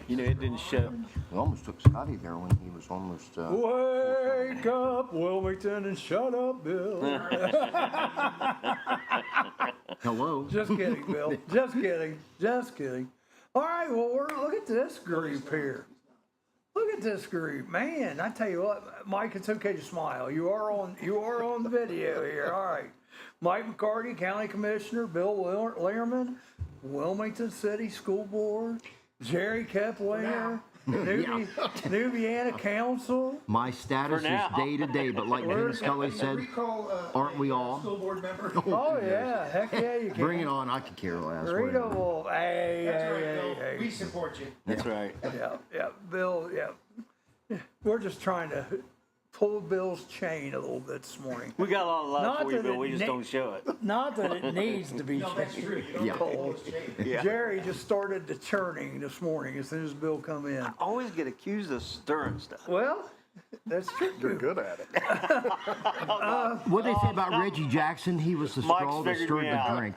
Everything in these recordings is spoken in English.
You know, it didn't show. We almost took Scotty there when he was almost. Wake up, Wilmington, and shut up, Bill. Hello. Just kidding, Bill. Just kidding. Just kidding. All right, well, look at this group here. Look at this group, man. I tell you what, Mike, it's okay to smile. You are on the video here. All right, Mike McCarty, County Commissioner, Bill Learman, Wilmington City School Board, Jerry Keplinger, Nubiana Council. My status is day to day, but like Vin Scully said, aren't we all? School board member. Oh yeah, heck yeah, you can. Bring it on. I could care less. Rita whatever. Wolf. Hey. We support you. That's right. Yeah, Bill, yeah. We're just trying to pull Bill's chain a little bit this morning. We got a lot of love Not for you, that Bill. it We just don't show it. Not that it needs to be No, that's changed. true. You don't Yeah. pull his chain. Yeah. Jerry just started the churning this morning as soon as Bill come in. I always get accused of stirring stuff. Well, that's true. You're good at it. What they say about Reggie Jackson? He was the Mike's straw that figured stirred me the out. drink.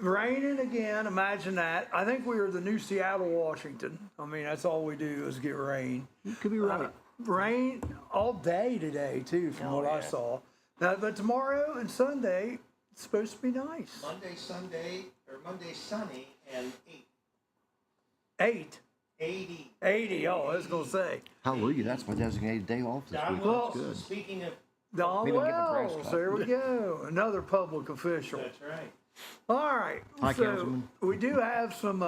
Raining again, imagine that. I think we are the new Seattle, Washington. I mean, that's all we do is get rain. You could be right. Rain all day today, too, from what I saw. Now, but tomorrow and Sunday, it's supposed to be nice. Monday sunny and 8. 80. 80, oh, I was going to say. Hallelujah. That's my designated day off this Don week. Wells, That's good. speaking of, Don We don't get the press Wells, cut. there we go. Another public official. that's right. All right. Hi, so Councilman. we do have some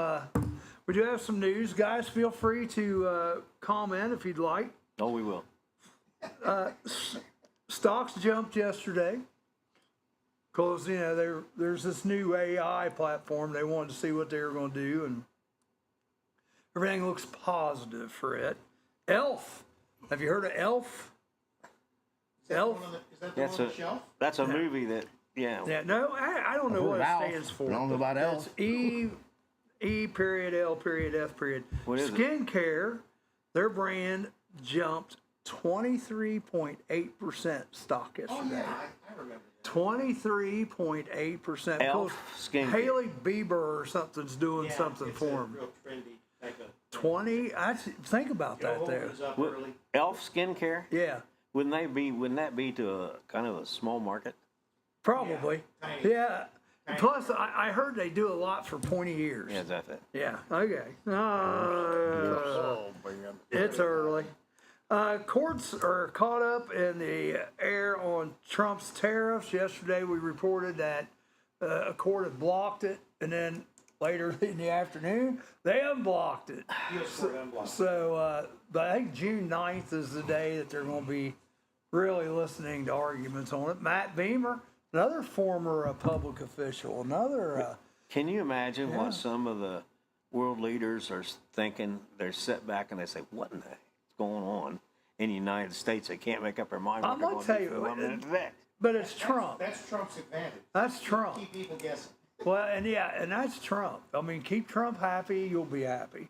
news. Guys, feel free to comment if you'd like. Oh, we will. Stocks jumped yesterday because there's this new AI platform. They wanted to see what they were going to do, and everything looks positive for it. Elf, have you heard of Elf? Elf. Is that the one on the shelf? That's a movie that, yeah. Yeah, no, I don't know I've what heard it Alf, stands for. but I don't know about Elf. It's E period L period F period. What is it? Skincare, their brand jumped 23.8% stock Oh, yesterday. yeah, I remember that. 23.8%. Elf skincare. Haley Bieber or something's doing Yeah, something it's for a him. real trendy type of. 20. Think about that Joe there. was up What- early. Elf skincare? Yeah, Wouldn't that be to a kind of a small market? probably. tiny. Yeah. Plus, I heard they do a lot for pointy ears. Yeah, that's it. Yeah. Okay. Oh, man. It's early. Courts are caught up in the air on Trump's tariffs. Yesterday, we reported that a court had blocked it, and then later in the afternoon, they unblocked it. US Court unblocked. So, but I think June 9th is the day that they're going to be really listening to arguments on it. Matt Beamer, another former public official, another. Can you imagine what some of the world leaders are thinking? They're set back and they say, what in the heck's going on in the United States? They can't make up their mind what I'm they're gonna going to tell do you, for 1 minute today. But it's Trump. That's Trump's advantage. That's Trump. Keep people guessing. Well, and that's Trump. I mean, keep Trump happy, you'll be happy.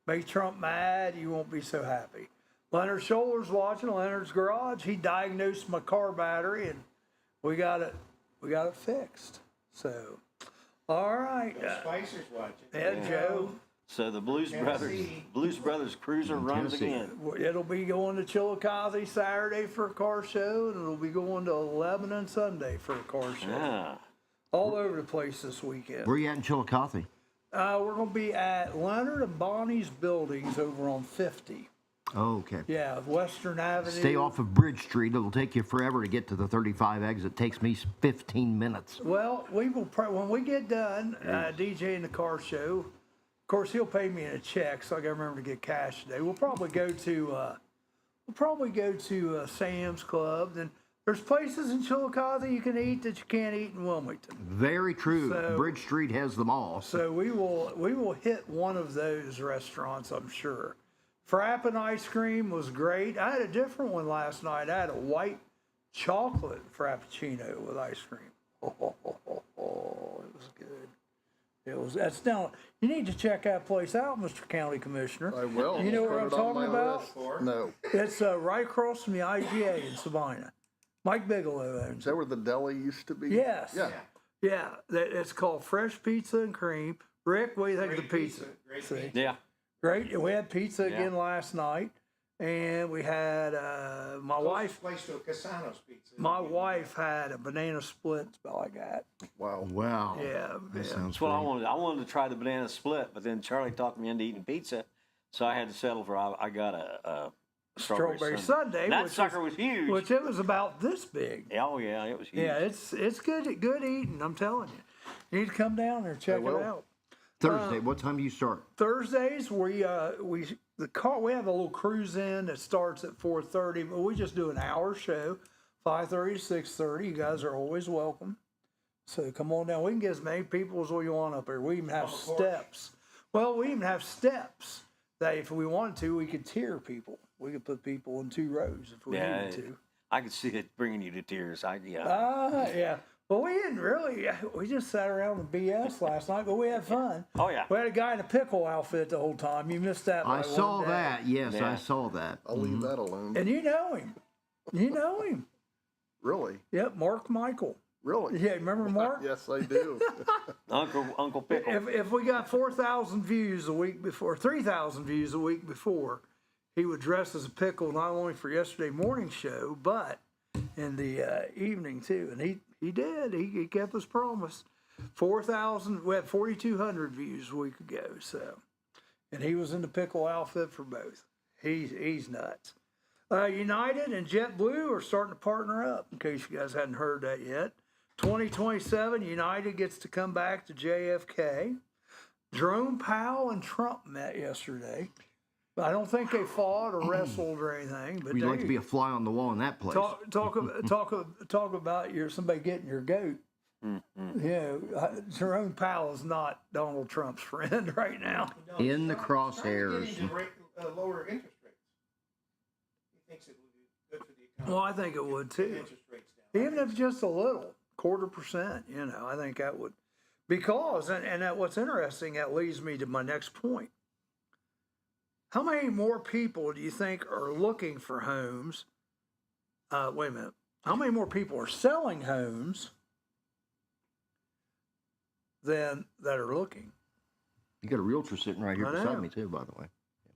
Make Trump mad, you won't be so happy. Leonard Scholar's watching Leonard's garage. He diagnosed my car battery, and we got it fixed. So, all right, Joe Spicer's watching. yeah, Joe. So the Blues Tennessee. Brothers cruiser runs Tennessee. again. It'll be going to Chillicothe Saturday for a car show, and it'll be going to Lebanon Sunday for a car show. Ah, All over the place this weekend. Where you at in Chillicothe? We're going to be at Leonard and Bonnie's buildings over on 50. Oh, okay. Yeah, Western Avenue. Stay off of Bridge Street. It'll take you forever to get to the 35 exit. It takes me 15 minutes. Well, we will when we get done DJing the car show. Of course, he'll pay me in a check, so I got to remember to get cash today. We'll probably go to Sam's Club. Then there's places in Chillicothe you can eat that you can't eat in Wilmington. Very true. So- Bridge Street has them all. So we will hit one of those restaurants, I'm sure. Frappin' ice cream was great. I had a different one last night. I had a white chocolate frappuccino with ice cream. It was good. That's down. You need to check that place out, Mr. County Commissioner. I will. You know Put what I'm it on talking my about? list. No. It's right across from the IGA in Sabina. Mike Bigelow owns Is it. that where the deli used to be? Yes. Yeah. Yeah, it's called Fresh Pizza and Cream. Rick, what do you think of the Great pizza? great See? pizza. Yeah. Great. And we had pizza Yeah. again last night, and we had my wife. Closest place to a Casano's pizza. My wife had a banana split spell like that. Wow. Wow. Yeah, That yeah. sounds That's what I great. wanted. I wanted to try the banana split, but then Charlie talked me into eating pizza, so I had to settle for. I got a Strawberry Sundae, That which sucker was huge. Which it was about this big. Oh yeah, it was huge. Yeah, it's good eating. I'm telling you. You need to come down there and check it will. out. Thursday, what time do you start? Thursdays we have a little cruise in that starts at 4:30, but we just do an hour show, 5:30 to 6:30. You guys are always welcome. So come on down. We can get as many people as we want up here. We even have steps. Well, we even have steps that if we wanted to, we could tier people. We could put people in 2 rows if we Yeah, needed to. I could see it bringing you to tears. Yeah. Well, we didn't really. We just sat around and BS last night, but we had fun. Oh yeah. We had a guy in a pickle outfit the whole time. You missed that. I by saw one day. that. Yes, Yeah. I saw that. I'll leave that alone. And you know him. You know him. Really? Yep, Mark Michael. Really? Yeah, remember Mark? Yes, I do. Uncle Pickle. If we got 4,000 views a week before, 3,000 views a week before, he would dress as a pickle not only for yesterday morning show, but in the evening too. And he did. He kept his promise. 4,000. We had 4,200 views a week ago. So, and he was in the pickle outfit for both. He's nuts. United and JetBlue are starting to partner up. In case you guys hadn't heard that yet. 2027, United gets to come back to JFK. Jerome Powell and Trump met yesterday. I don't think they fought or wrestled or anything. But We'd like they- to be a fly on the wall in that place. talk about somebody getting your goat. Jerome Powell is not Donald Trump's friend right now. In the Trying to get crosshairs. him to lower interest rates. He thinks it would be good for the economy. Well, I think it would Get too. interest rates down. Even if just a little, 0.25%, I think that would. Because, and that what's interesting, that leads me to my next point. How many more people do you think are looking for homes? Wait a minute. How many more people are selling homes than that are looking? You got a realtor sitting right here I know. beside me too, by the way.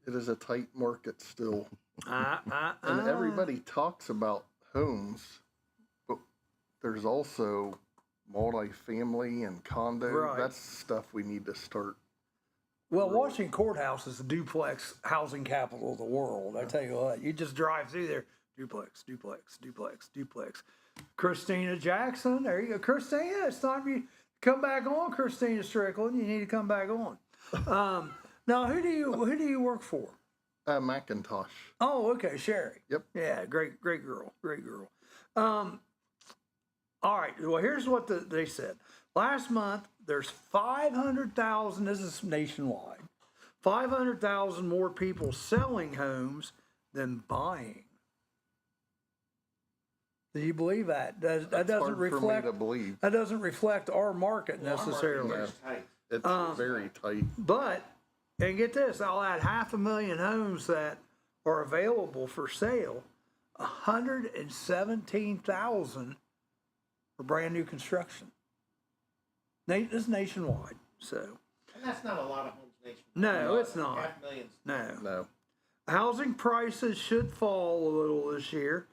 It is a tight market still. And everybody talks about homes, but there's also multifamily and condo. Right. That's stuff we need to start. Well, Washington Courthouse is the duplex housing capital of the world. I tell you what, you just drive through there, duplex, duplex, duplex, duplex. Christina Jackson, there you go. Christina, it's time you come back on, Christina Strickland. You need to come back on. Now, who do you work for? Macintosh. Oh, okay, Sherry. Yep. Yeah, great girl. All right. Well, here's what they said. Last month, there's 500,000. This is nationwide. 500,000 more people selling homes than buying. Do you believe that? That That's doesn't hard reflect. for me to believe. That doesn't reflect our market Well, our market necessarily. is tight. It's very tight. But, and get this, I'll add 500,000 homes that are available for sale. 117,000 for brand new construction. This is nationwide, so. And that's not a lot of homes nationwide. No, it's not. 500,000. No. No. Housing prices should fall a little this year.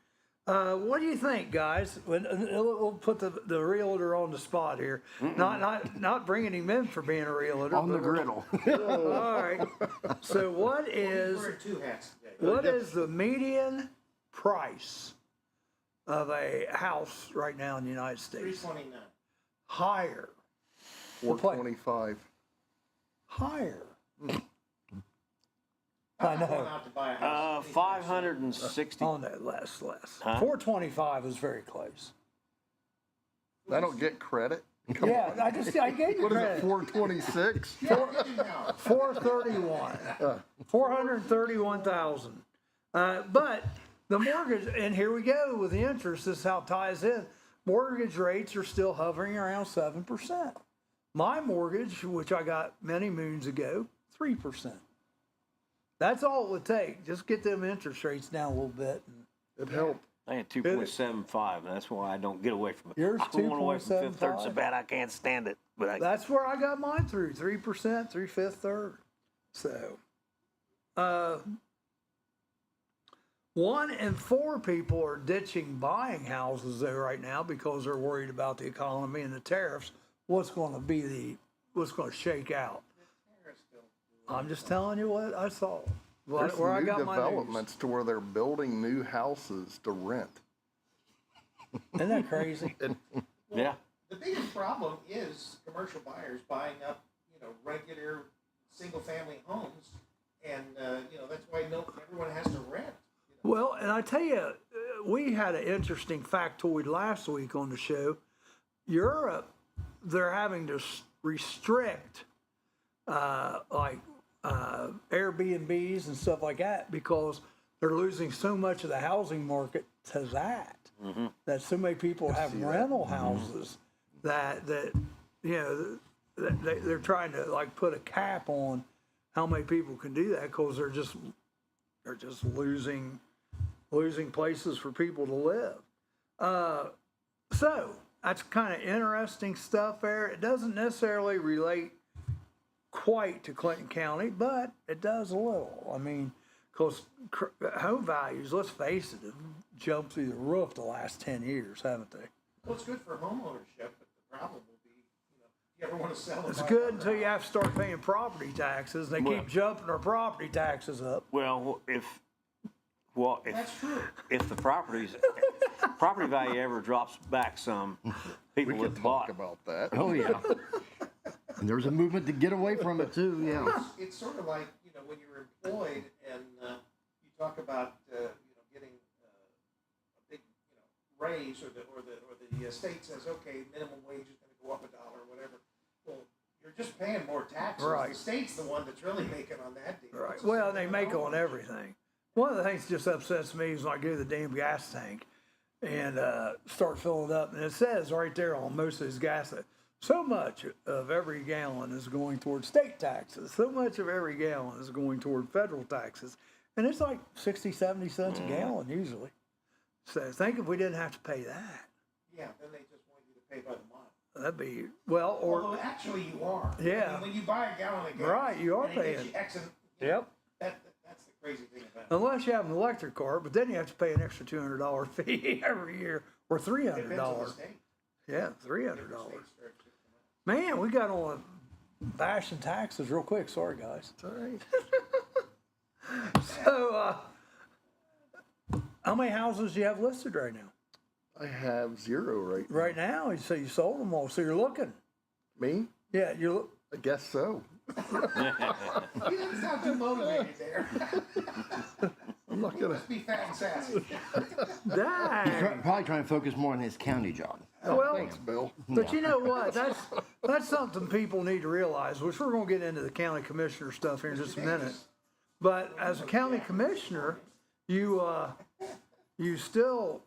What do you think, guys? We'll put the realtor on the spot here. Not bringing him in for being a realtor. On the but we're- griddle. All right. So what is Wearing 2 hats today. what is the median price of a house right now in the United States? 329. Higher. 425. Higher. I'm I not going know. out to buy a house. 560. Oh no, less. Huh? 425 is very close. I don't get credit. Come Yeah, on. I gave you What is it, credit. 426? 431. 431,000. But the mortgage, and here we go with the interest. This is how it ties in. Mortgage rates are still hovering around 7%. My mortgage, which I got many moons ago, 3%. That's all it would take. Just get them interest rates down a little bit. It helped. I had 2.75, and that's why I don't get away from it. Yours I'm going away from Fifth Third so 2.75? bad I can't stand it. But That's where I got mine through 3%, 3/5 third. So, 1 in 4 people are ditching buying houses though right now because they're worried about the economy and the tariffs. What's going to shake out? I'm just telling you what I saw. There's Where I new got my news. developments to where they're building new houses to rent. Isn't that crazy? yeah. The biggest problem is commercial buyers buying up, regular single-family homes, and that's why everyone has to rent. Well, and I tell you, we had an interesting factoid last week on the show. Europe, they're having to restrict Airbnbs and stuff like that because they're losing so much of the housing market to that. Mm-hmm. That so many people have rental houses that they're trying to like put a cap on how many people can do that because they're just losing places for people to live. So that's kind of interesting stuff there. It doesn't necessarily relate quite to Clinton County, but it does a little. I mean, because home values, let's face it, have jumped through the roof the last 10 years, haven't they? Well, it's good for home ownership, but the problem will be, if you ever want to sell it. It's good until you have to start paying property taxes. They keep jumping our property taxes up. Well, if That's true. if the property value ever drops back some, people We would could bought. talk about that. Oh, yeah. And there's a movement to get away from it, too, yeah. It's sort of like, when you're employed and you talk about, getting a big, raise or the state says, okay, minimum wage is going to go up $1 or whatever. Well, you're just paying more taxes. Right. The state's the one that's really making on that deal. Right. It's the Well, same they with make home on everything. One of the things that just upsets me is when I go to the damn gas tank and start filling it up, and it says right there on most of these gas, so much of every gallon is going toward state taxes. So much of every gallon is going toward federal taxes. And it's like 60, 70 cents a gallon usually. So think if we didn't have to pay that. Yeah, then they just want you to pay by the mile. That'd be, well, or, Although actually you are. Yeah. I mean, when you buy a gallon of gas. Right, you are and it gives paying. you X and, yep. That's the crazy thing about it. Unless you have an electric car, but then you have to pay an extra $200 fee every year or Depends on the $300. state. Yeah, $300. Different states are different. Man, we got on bashing taxes real quick. Sorry, guys. It's all right. So, how many houses do you have listed right now? I have 0 right now. Right now, so you sold them all. So you're looking. Me? Yeah, you're. I guess so. You didn't sound too motivated there. I'm not gonna. Must be fat and sassy. Dang. Probably trying to focus more on his county job. Well, Thanks, Bill. but you know what? That's something people need to realize, which we're going to get into the county commissioner stuff here in just a minute. But as a county commissioner, you still,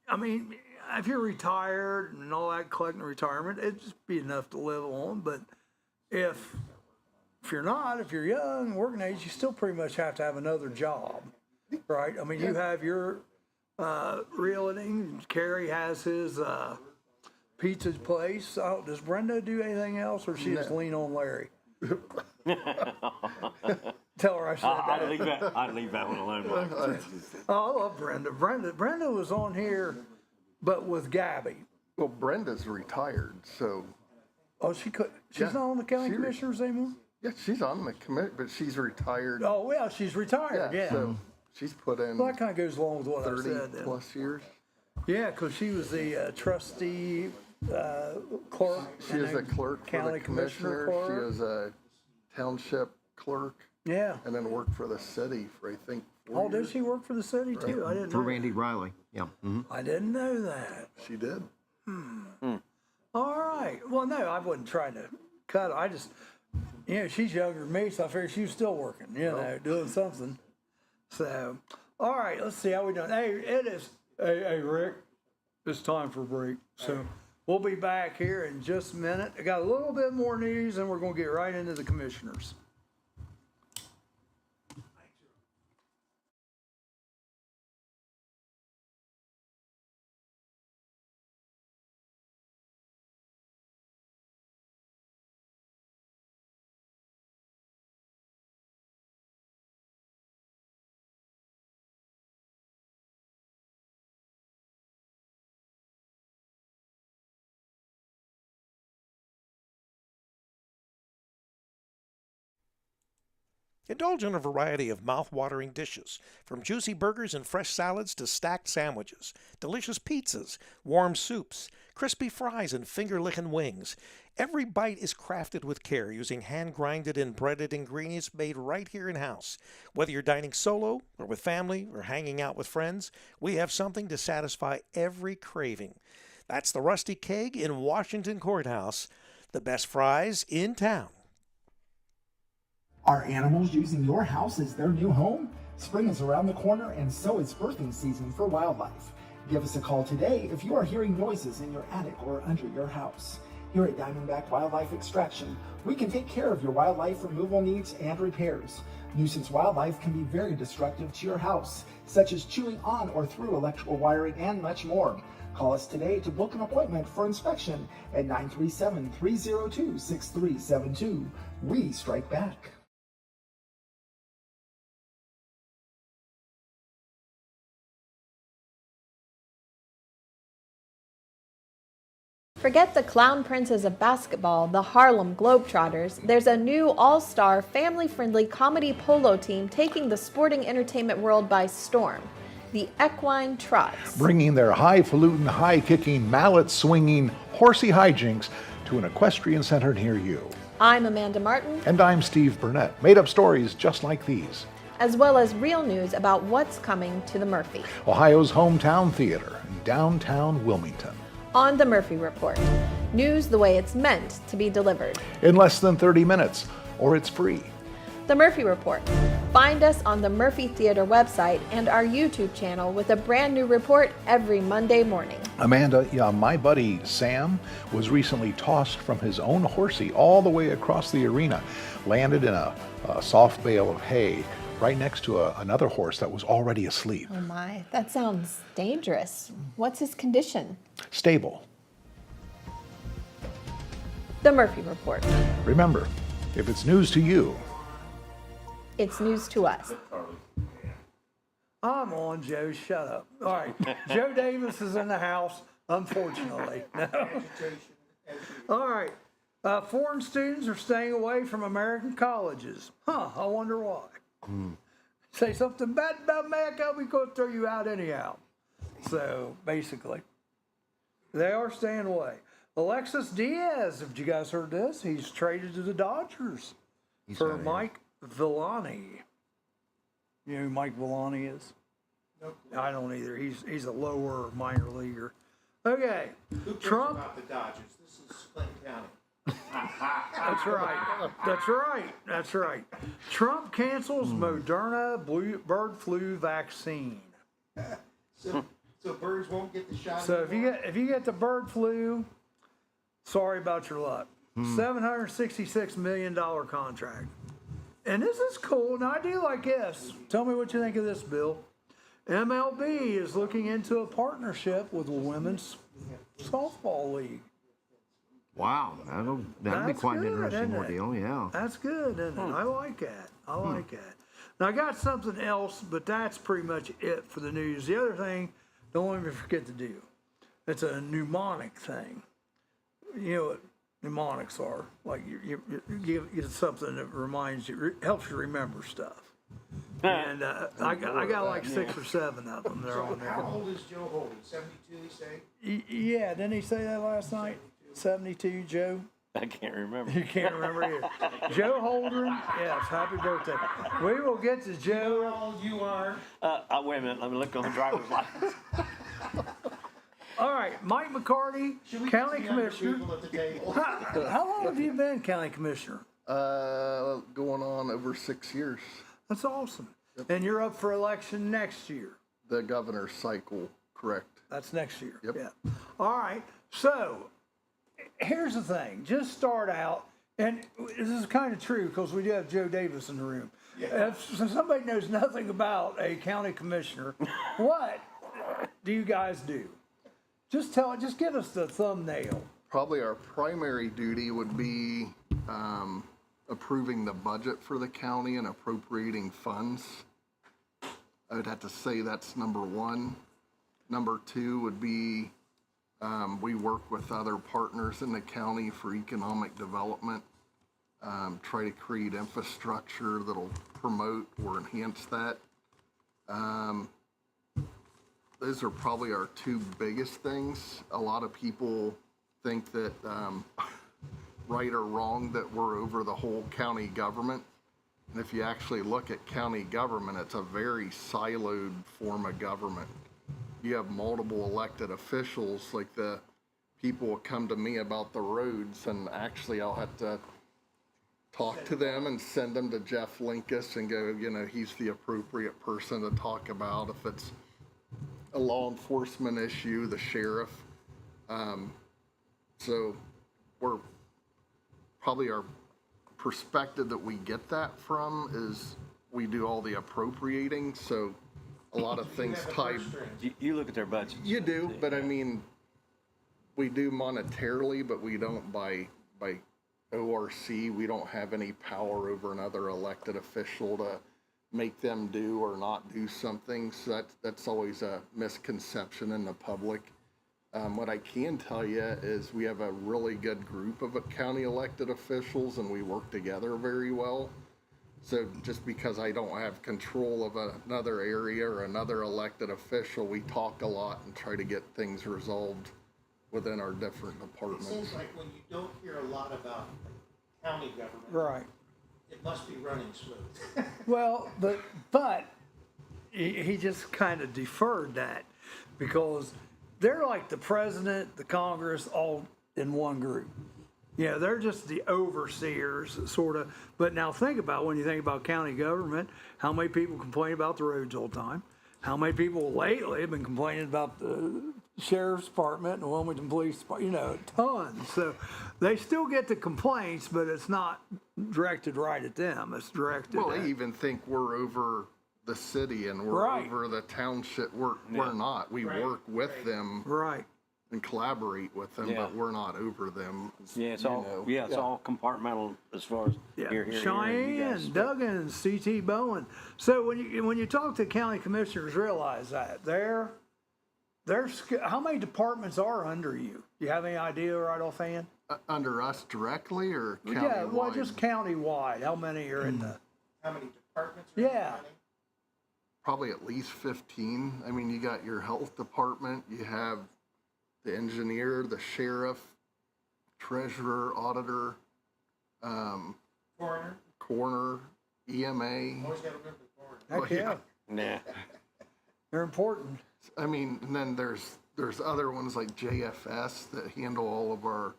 I mean, if you're retired and all that, collecting retirement, it'd just be enough to live on. But if you're not, if you're young, working age, you still pretty much have to have another job, right? I mean, you have your realting. Carrie has his pizza place. Oh, does Brenda do anything else, or she just lean on Larry? Tell her I said that. I'd leave that one alone. Mike. Oh, I love Brenda. Brenda was on here, but with Gabby. Well, Brenda's retired, so Oh, she's Yeah, not on the county she- commissioners anymore. yeah, she's on the commit, but she's retired. Oh, well, she's retired. Yeah. So she's put in Well, that kind of goes along with what I 30 said. Then. plus years. Yeah, because she was the trustee clerk. She and is a then clerk for county the commissioner commissioner. clerk. She is a township clerk, Yeah. and then worked for the city for I think 4 Oh, did years. she work for the city too? I didn't For know. Randy Riley, yeah. I didn't know that. She did. All right. Well, no, I wasn't trying to cut her. I just, she's younger than me, so I figured she was still working, doing something. So, all right, let's see how we doing. Hey, it is. Hey, Rick, it's time for a break. So we'll be back here in just a minute. I got a little bit more news, and we're going to get right into the commissioners. Indulge in a variety of mouth-watering dishes, from juicy burgers and fresh salads to stacked sandwiches, delicious pizzas, warm soups, crispy fries, and finger-licking wings. Every bite is crafted with care using hand-grinded and breaded ingredients made right here in-house. Whether you're dining solo or with family or hanging out with friends, we have something to satisfy every craving. That's the Rusty Keg in Washington Courthouse, the best fries in town. Are animals using your house as their new home? Spring is around the corner, and so is birthing season for wildlife. Give us a call today if you are hearing noises in your attic or under your house. Here at Diamondback Wildlife Extraction, we can take care of your wildlife removal needs and repairs. Nuisance wildlife can be very destructive to your house, such as chewing on or through electrical wiring and much more. Call us today to book an appointment for inspection at 937-302-6372. We strike back. Forget the clown princes of basketball, the Harlem Globetrotters. There's a new all-star, family-friendly comedy polo team taking the sporting entertainment world by storm. The Equine Trots. Bringing their highfalutin, high-kicking, mallet-swinging, horsey hijinks to an equestrian center near you. I'm Amanda Martin. And I'm Steve Burnett. Made up stories just like these. As well as real news about what's coming to the Murphy. Ohio's hometown theater in downtown Wilmington. On the Murphy Report. News the way it's meant to be delivered. In less than 30 minutes, or it's free. The Murphy Report. Find us on the Murphy Theater website and our YouTube channel with a brand new report every Monday morning. Amanda, my buddy Sam was recently tossed from his own horsey all the way across the arena, landed in a soft bale of hay right next to another horse that was already asleep. Oh my, that sounds dangerous. What's his condition? Stable. The Murphy Report. Remember, if it's news to you, it's news to us. I'm on, Joe. Shut up. All right. Joe Davis is in the house, unfortunately. No. All right. Foreign students are staying away from American colleges. I wonder why. Say something bad about America, we're going to throw you out anyhow. So, basically, they are staying away. Alexis Diaz, have you guys heard this? He's traded to the Dodgers for Mike Villani. You know who Mike Villani is? No clue. I don't either. He's a lower minor leaguer. Okay. Who cares Trump. about the Dodgers? This is Clinton County. That's right. That's right. That's right. Trump cancels Moderna bird flu vaccine. So birds won't get the shot. So anymore? if you get the bird flu, sorry about your luck. $766 million contract. And this is cool. Now I do like this. Tell me what you think of this, Bill. MLB is looking into a partnership with the Women's Softball League. Wow, that'll be That's quite an good, interesting isn't it? ordeal, yeah. That's good, isn't it? I like that. I like that. Now, I got something else, but that's pretty much it for the news. The other thing, don't let me forget to do. It's a mnemonic thing. You know what mnemonics are? Like you get something that reminds you, helps you remember stuff. And I got like 6 or 7 of them. They're So on how there. old is Joe Holding? 72, you say? Yeah, didn't he say that last night? 72, Joe? I can't remember. You can't remember either. Joe Holdren, yes, happy birthday. We will get to Joe. How old you are? Wait a minute. Let me look on the driver's license. All right, Mike McCarty, County The younger Commissioner. people at the table. How long have you been County Commissioner? Going on over 6 years. That's awesome. And you're up for election next year. The governor's cycle, correct? That's next year. Yep. Yeah. All right. So here's the thing. Just start out, and this is kind of true because we do have Joe Davis in the room. Yeah. If somebody knows nothing about a county commissioner, what do you guys do? Just give us the thumbnail. Probably our primary duty would be approving the budget for the county and appropriating funds. I would have to say that's number one. Number two would be we work with other partners in the county for economic development. try to create infrastructure that'll promote or enhance that. Those are probably our two biggest things. A lot of people think that, right or wrong, that we're over the whole county government. And if you actually look at county government, it's a very siloed form of government. You have multiple elected officials, like the people will come to me about the roads, and actually I'll have to talk to them and send them to Jeff Linkus and go, he's the appropriate person to talk about. If it's a law enforcement issue, the sheriff. So we're probably, our perspective that we get that from is we do all the appropriating. So a lot of things tied. You look at their budgets. You do, but I mean, we do monetarily, but we don't by ORC. We don't have any power over another elected official to make them do or not do something. So that's always a misconception in the public. What I can tell you is we have a really good group of county elected officials, and we work together very well. So just because I don't have control of another area or another elected official, we talk a lot and try to get things resolved within our different It departments. seems like when you don't hear a lot about county government, Right. it must be running smooth. Well, but he just kind of deferred that because they're like the president, the Congress, all in one group. Yeah, they're just the overseers, sort of. But now think about, when you think about county government, how many people complain about the roads all the time? How many people lately have been complaining about the sheriff's department and the Wilmington Police Department? Tons. So they still get the complaints, but it's not directed right at them. It's directed Well, at... they even think we're over the city and we're Right. over the township. We're not. We work with them Right. and collaborate with them, Yeah. but we're not over them. Yeah, it's you all know. it's all compartmental as far as Yeah, here, and you Cheyenne, guys. Duggan, C.T. Bowen. So when you talk to county commissioners, realize that they're how many departments are under you? Do you have any idea right offhand? Under us directly or countywide? Yeah, well, just countywide. How many are in the? How many departments are in the Yeah. county? Probably at least 15. I mean, you got your health department, you have the engineer, the sheriff, treasurer, auditor, Coroner, coroner, EMA. always gotta remember the coroner. Heck Well, yeah, yeah. Nah. they're important. I mean, and then there's other ones like JFS that handle all of our,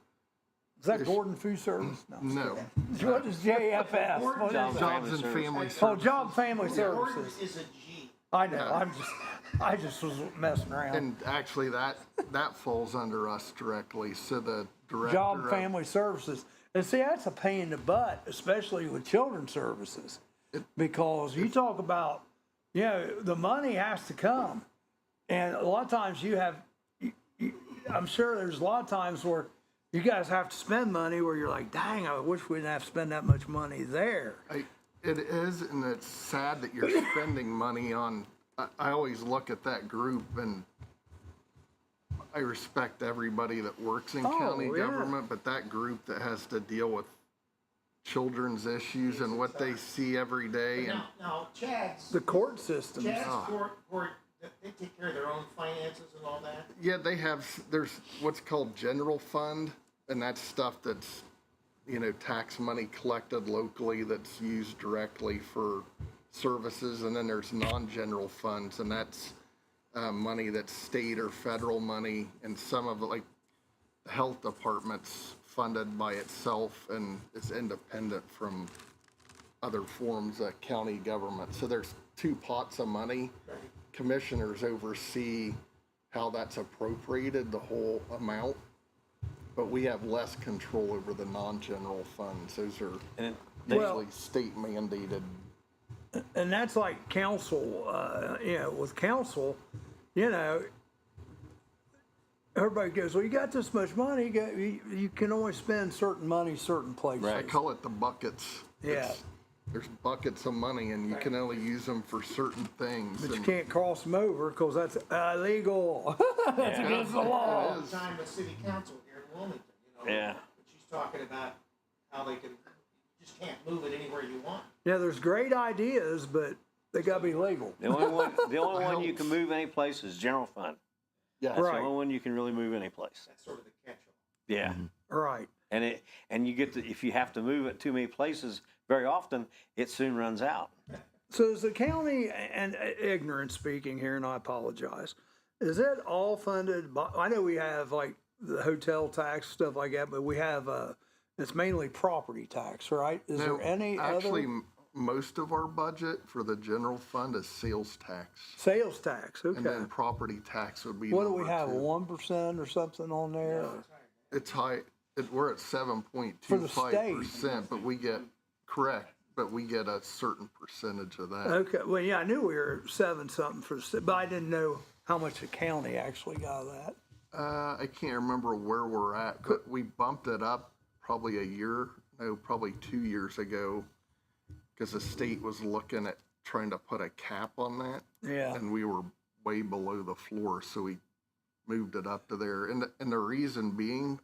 Is that Gordon Food Service? no, What is JFS? What is Jobs that? Jobs and Family Family Oh, Services. Job Family Coroner Services. is a G. I know. I just was messing around. And actually, that falls under us directly. So the director Job of- Family Services. And see, that's a pain in the butt, especially with children's services. Because you talk about, the money has to come. And a lot of times I'm sure there's a lot of times where you guys have to spend money where you're like, dang, I wish we didn't have to spend that much money there. It is, and it's sad that you're spending money on. I always look at that group, and I respect everybody that works in county yeah. government, but that group that has to deal with children's issues and what they see every day, and Now, Chad's The court systems. court, they take care of their own finances and all that. yeah, there's what's called general fund, and that's stuff that's, tax money collected locally that's used directly for services, and then there's non-general funds, and that's money that's state or federal money, and some of it, like the health department's funded by itself and is independent from other forms of county government. So there's two pots of money. Commissioners oversee how that's appropriated, the whole amount, but we have less control over the non-general funds. Those are usually state mandated. And that's like council, with council, everybody goes, well, you got this much money, you can only spend certain money certain places. I call it the buckets. Yeah. There's buckets of money, and you can only use them for certain things. But you and- can't cross them over because that's illegal. That's against the law. All the time with city council here in Wilmington, Yeah. But she's talking about how they can just can't move it anywhere you want. Yeah, there's great ideas, but they got to be legal. The only one you can move any place is general fund. Yeah. That's Right. the only one you can really move any place. That's sort of the catch-all. Yeah. Right. And you get to, if you have to move it too many places very often, it soon runs out. So is the county, and ignorant speaking here, and I apologize, is it all funded by, I know we have like the hotel tax, stuff like that, but we have, it's mainly property tax, right? Is No, there any actually, other most of our budget for the general fund is sales tax. sales tax? And Okay. then property tax would be What do we number have, two. 1% or something on there? It's high, we're at For the 7.25%, but we get, correct, but we get a certain percentage of that. Okay, well, yeah, I knew we were 7 something for, but I didn't know how much the county actually got of that. I can't remember where we're at, but we bumped it up probably probably 2 years ago, because the state was looking at trying to put a cap on that. Yeah. And we were way below the floor, so we moved it up to there. And the reason being,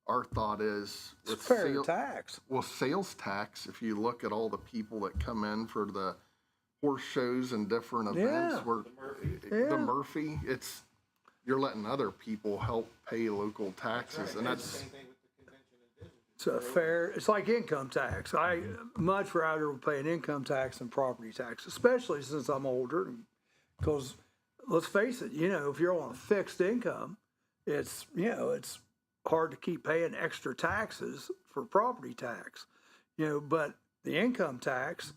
our thought is It's fair tax. well, sales tax, if you look at all the people that come in for the horse shows and different events, Yeah. where Yeah. the Murphy, you're letting other people help pay local taxes, and that's Same thing with the convention and business. It's a fair, it's like income tax. I much rather pay an income tax than property tax, especially since I'm older. Because let's face it, if you're on a fixed income, it's hard to keep paying extra taxes for property tax. But the income tax,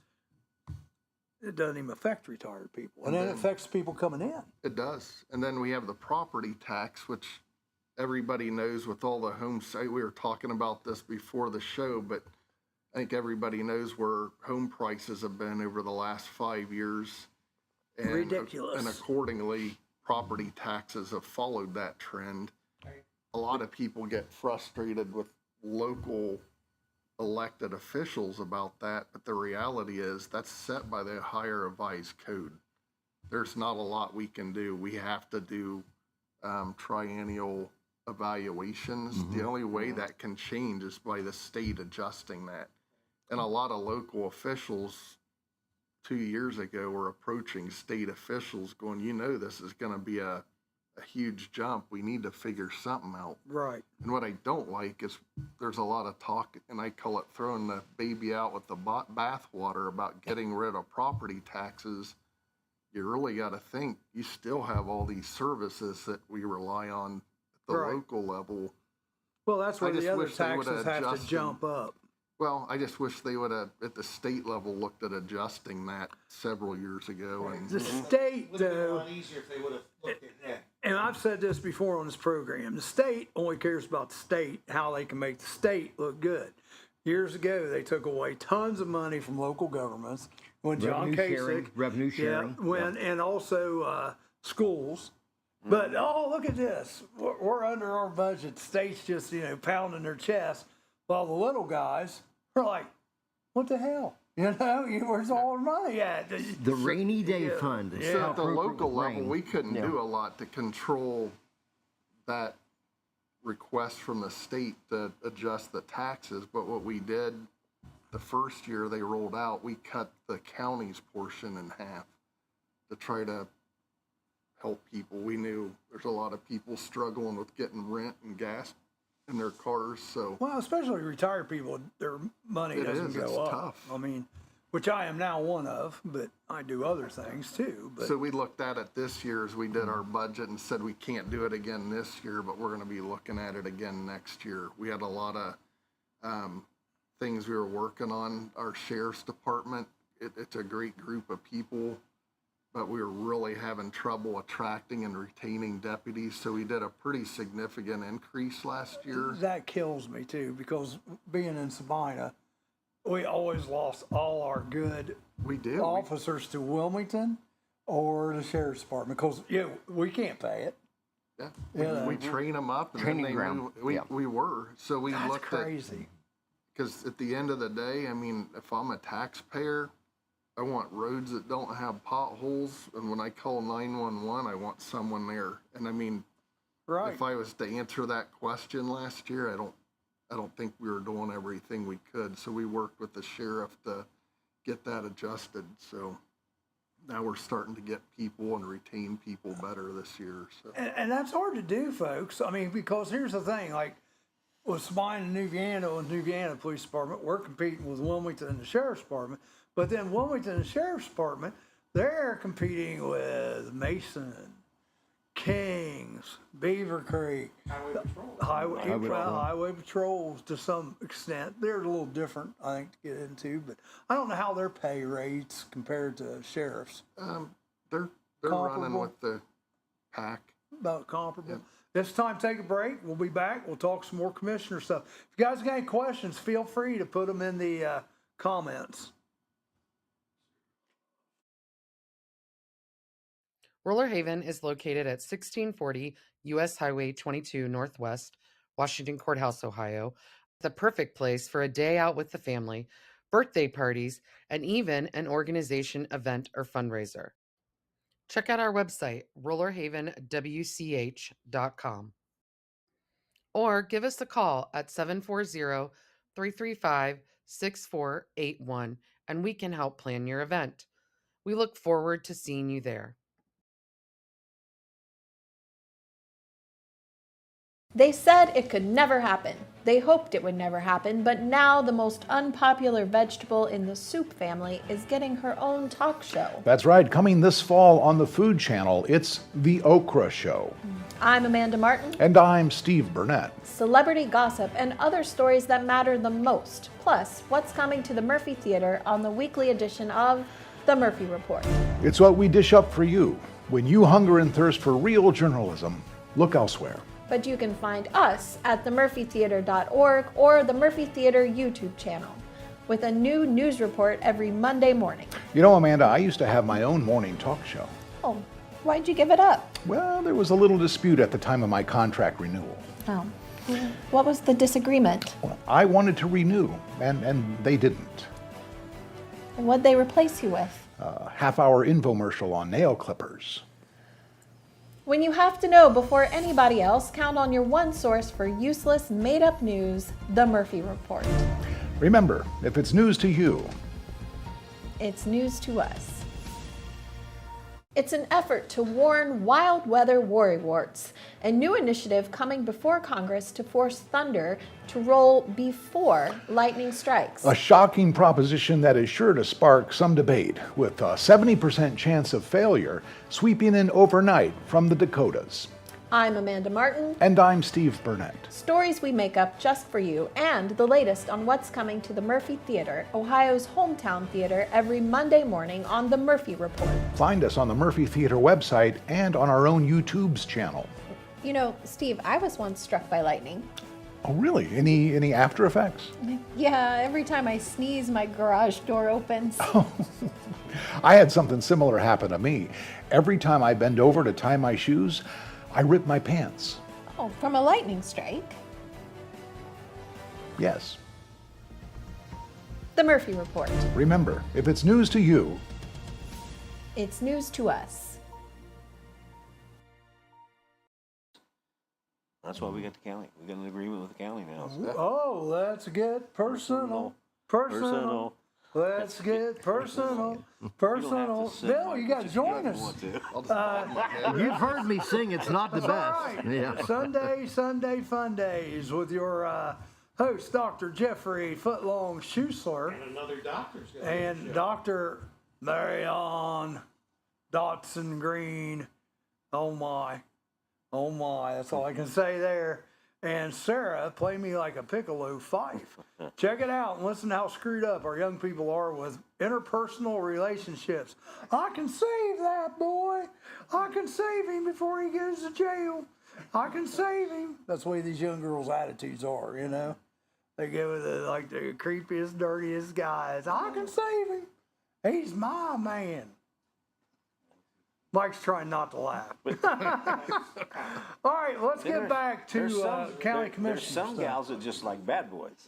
it doesn't even affect retired people, and then it affects people coming in. it does. And then we have the property tax, which everybody knows with all the home site. We were talking about this before the show, but I think everybody knows where home prices have been over the last 5 years. And, Ridiculous. And accordingly, property taxes have followed that trend. A lot of people get frustrated with local elected officials about that, but the reality is that's set by the Ohio Revised Code. There's not a lot we can do. We have to do triennial evaluations. The only way that can change is by the state adjusting that. And a lot of local officials 2 years ago were approaching state officials going, this is going to be a huge jump. We need to figure something out. Right. And what I don't like is there's a lot of talk, and I call it throwing the baby out with the bathwater about getting rid of property taxes. You really got to think you still have all these services that we rely on at the Right. local level. Well, that's where I just the other wish they would've taxes have to adjusted. jump up. Well, I just wish they would have, at the state level, looked at adjusting that several years ago. And The state, Would have been a though, lot easier if they would have looked ahead. and I've said this before on this program, the state only cares about the state, how they can make the state look good. Years ago, they took away tons of money from local governments when John Revenue Kasich, sharing. and also schools. But look at this, we're under our budget. The state's just pounding their chest, while the little guys are like, "What the hell? Where's all our money at?" The rainy day fund. is so how at the appropriate local with level, rain. we couldn't do a lot to control that request from the state to adjust the taxes. But what we did the first year they rolled out, we cut the county's portion in half to try to help people. We knew there's a lot of people struggling with getting rent and gas in their cars. So Well, especially retired people, their money It doesn't is, go it's up. tough. I mean, which I am now one of, but I do other things too. But So we looked at it this year as we did our budget and said we can't do it again this year, but we're going to be looking at it again next year. We had a lot of things we were working on. Our sheriff's department, it's a great group of people, but we were really having trouble attracting and retaining deputies. So we did a pretty significant increase last year. that kills me too, because being in Sabina, we always lost all our good We do. officers to Wilmington or the sheriff's department because we can't pay it. Yeah. Yeah. We train them up. And Training then they ground. move. Yeah. We were. So we That's looked at, crazy. because at the end of the day, I mean, if I'm a taxpayer, I want roads that don't have potholes. And when I call 911, I want someone there. And I mean, Right. if I was to answer that question last year, I don't I don't think we were doing everything we could. So we worked with the sheriff to get that adjusted. So now we're starting to get people and retain people better this year. So. And that's hard to do, folks. I mean, because here's the thing, like with mine in New Vienna Police Department, we're competing with Wilmington and the Sheriff's Department. But then Wilmington and the Sheriff's Department, they're competing with Mason, Kings, Beaver Creek, highway patrols to some extent. They're a little different, I think, to get into, but I don't know how their pay rates compared to sheriffs. They're running with the pack. About comparable. Yep. This time, take a break. We'll be back. We'll talk some more commissioner stuff. If you guys got any questions, feel free to put them in the comments. Roller Haven is located at 1640 U.S. Highway 22 Northwest, Washington Courthouse, Ohio. The perfect place for a day out with the family, birthday parties, and even an organization, event, or fundraiser. Check out our website, rollerhavenwch.com. Or give us a call at 740-335-6481, and we can help plan your event. We look forward to seeing you there. They said it could never happen. They hoped it would never happen, but now the most unpopular vegetable in the soup family is getting her own talk show. That's right. Coming this fall on the Food Channel, it's The Okra Show. I'm Amanda Martin. And I'm Steve Burnett. Celebrity gossip and other stories that matter the most. Plus, what's coming to the Murphy Theater on the weekly edition of The Murphy Report. It's what we dish up for you. When you hunger and thirst for real journalism, look elsewhere. But you can find us at themurphytheater.org or the Murphy Theater YouTube channel with a new news report every Monday morning. You know, Amanda, I used to have my own morning talk show. Oh, why'd you give it up? Well, there was a little dispute at the time of my contract renewal. Oh, what was the disagreement? Well, I wanted to renew, and they didn't. And what'd they replace you with? A half-hour infomercial on nail clippers. When you have to know before anybody else, count on your one source for useless, made-up news, The Murphy Report. Remember, if it's news to you, it's news to us. It's an effort to warn wild weather worrywarts, a new initiative coming before Congress to force thunder to roll before lightning strikes. a shocking proposition that is sure to spark some debate, with a 70% chance of failure sweeping in overnight from the Dakotas. I'm Amanda Martin. And I'm Steve Burnett. Stories we make up just for you, and the latest on what's coming to the Murphy Theater, Ohio's hometown theater, every Monday morning on The Murphy Report. Find us on the Murphy Theater website and on our own YouTube's channel. You know, Steve, I was once struck by lightning. Oh, really? Any after effects? Yeah, every time I sneeze, my garage door opens. I had something similar happen to me. Every time I bend over to tie my shoes, I rip my pants. Oh, from a lightning strike? Yes. The Murphy Report. Remember, if it's news to you, it's news to us. That's why we got the county. We got an agreement with the county now. Oh, let's get personal. Personal. Let's get personal. Personal. Bill, you got to join us. You've heard me sing. It's not the That's best. all right. Yeah. Sunday fun days with your host, Dr. Jeffrey Footlong Schusler. And another doctor's got And Dr. Marion Dotson Green. Oh my. That's all I can say there. And Sarah, play me like a piccolo fife. Check it out and listen to how screwed up our young people are with interpersonal relationships. I can save that boy. I can save him before he goes to jail. I can save him. That's the way these young girls' attitudes are, you know. They go with the creepiest, dirtiest guys. I can save him. He's my man. Mike's trying not to laugh. All right, let's get back to county commission. There's some stuff. gals that just like bad boys.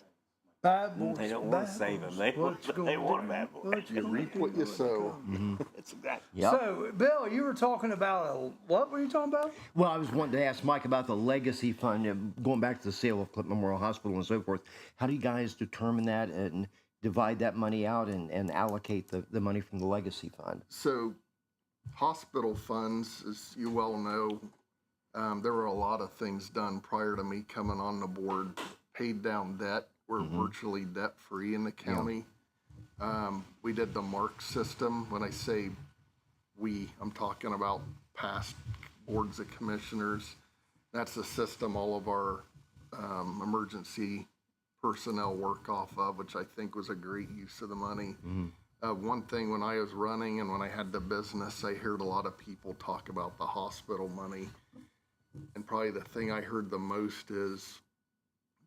Bad boys. They don't want to bad save boys. them. They What you gonna want a do? bad boy. What You gonna reap do what you when it sow. comes? That's exactly. Yep. So, Bill, you were talking about what were you talking about? Well, I was wanting to ask Mike about the legacy fund, going back to the sale of Clip Memorial Hospital and so forth. How do you guys determine that and divide that money out and allocate the money from the legacy fund? So, hospital funds, as you well know, there were a lot of things done prior to me coming on the board. Paid down debt. We're virtually debt free in the county. We did the MARC system. When I say we, I'm talking about past boards of commissioners. That's the system all of our emergency personnel work off of, which I think was a great use of the money. One thing when I was running and when I had the business, I heard a lot of people talk about the hospital money. And probably the thing I heard the most is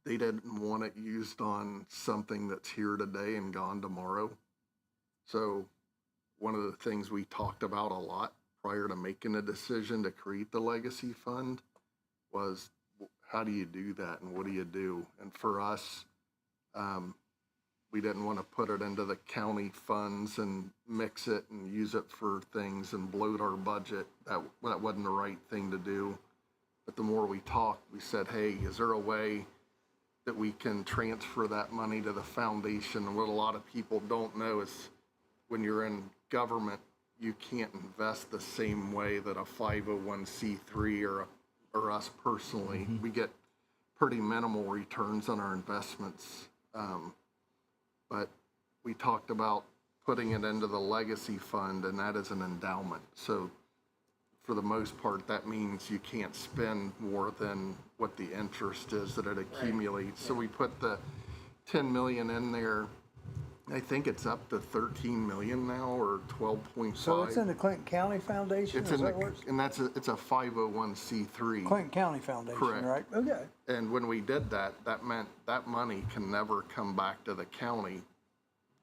they didn't want it used on something that's here today and gone tomorrow. So one of the things we talked about a lot prior to making a decision to create the legacy fund was how do you do that and what do you do? And for us, we didn't want to put it into the county funds and mix it and use it for things and bloat our budget. That wasn't the right thing to do. But the more we talked, we said, hey, is there a way that we can transfer that money to the foundation? And what a lot of people don't know is when you're in government, you can't invest the same way that a 501c3 or us personally. We get pretty minimal returns on our investments. But we talked about putting it into the legacy fund, and that is an endowment. So for the most part, that means you can't spend more than what the interest is that it accumulates. So we put the 10 million in there. I think it's up to 13 million now, or 12.5. So it's in the Clinton County Foundation. It's is in that the, where it's? and it's a 501c3. Clinton County Foundation, Correct. right? Okay. And when we did that, that meant that money can never come back to the county.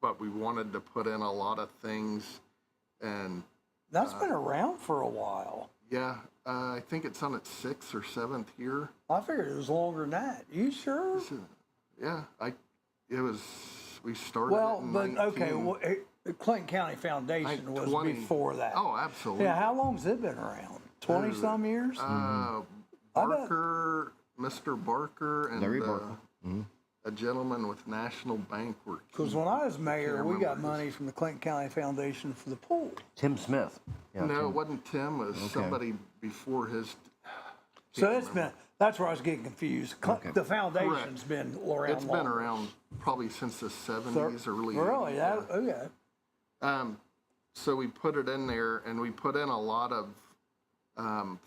But we wanted to put in a lot of things, and That's been around for a while. yeah, I think it's on its 6th or 7th year. I figured it was longer than that. You sure? Yeah, we started Well, it in but 19, okay, well, the Clinton County Foundation was 20. before that. Oh, absolutely. Yeah, how long's it been around? 20 some years? Barker, Mr. Barker, and Larry Barker. a gentleman with National Bank were key. Because when I was mayor, Can't we got remember his- money from the Clinton County Foundation for the pool. Tim Smith. Yeah, No, Tim. it wasn't Tim. It was somebody before his. So Can't it's been, remember. that's where I was getting confused. The foundation's been around It's been longer. around probably since the 70s, early 80s. Really? yeah. Okay. So we put it in there, and we put in a lot of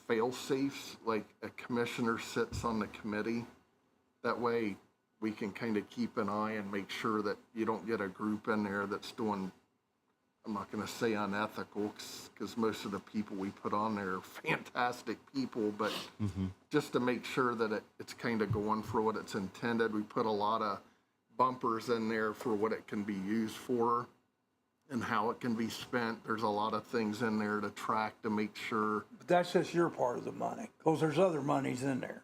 fail safes, like a commissioner sits on the committee. That way we can kind of keep an eye and make sure that you don't get a group in there that's doing, I'm not going to say unethical, because most of the people we put on there are fantastic people, but just to make sure that it's kind of going for what it's intended. We put a lot of bumpers in there for what it can be used for and how it can be spent. There's a lot of things in there to track to make sure. But that's just your part of the money, because there's other monies in there.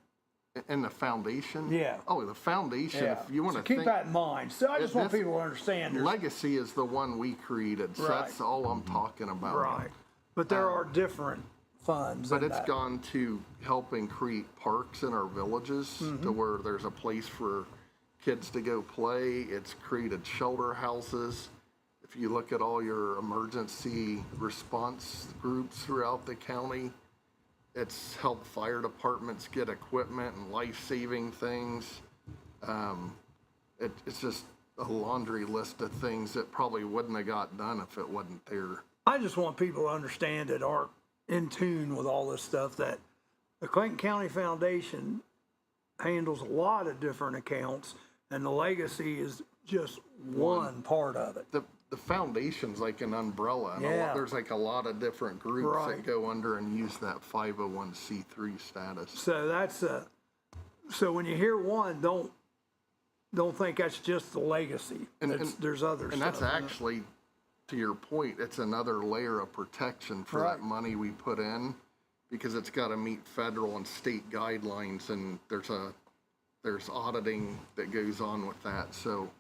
In the foundation? Yeah. Oh, the foundation, Yeah. if you want So to keep think. that in mind. So I just want this- people to understand. There's, Legacy is the one we created, so Right. that's all I'm talking about. right. But there are different funds. But in it's that. gone to helping create parks in our villages to where there's a place for kids to go play. It's created shelter houses. If you look at all your emergency response groups throughout the county, it's helped fire departments get equipment and life-saving things. It's just a laundry list of things that probably wouldn't have got done if it wasn't there. I just want people to understand that aren't in tune with all this stuff, that the Clinton County Foundation handles a lot of different accounts, and the legacy is just one part of it. The foundation's like an umbrella, and Yeah. there's like a lot of different groups Right. that go under and use that 501c3 status. So that's so when you hear one, don't think that's just the legacy. There's other And stuff. that's actually, to your point, it's another layer of protection for Right. that money we put in, because it's got to meet federal and state guidelines, and there's a there's auditing that goes on with that. So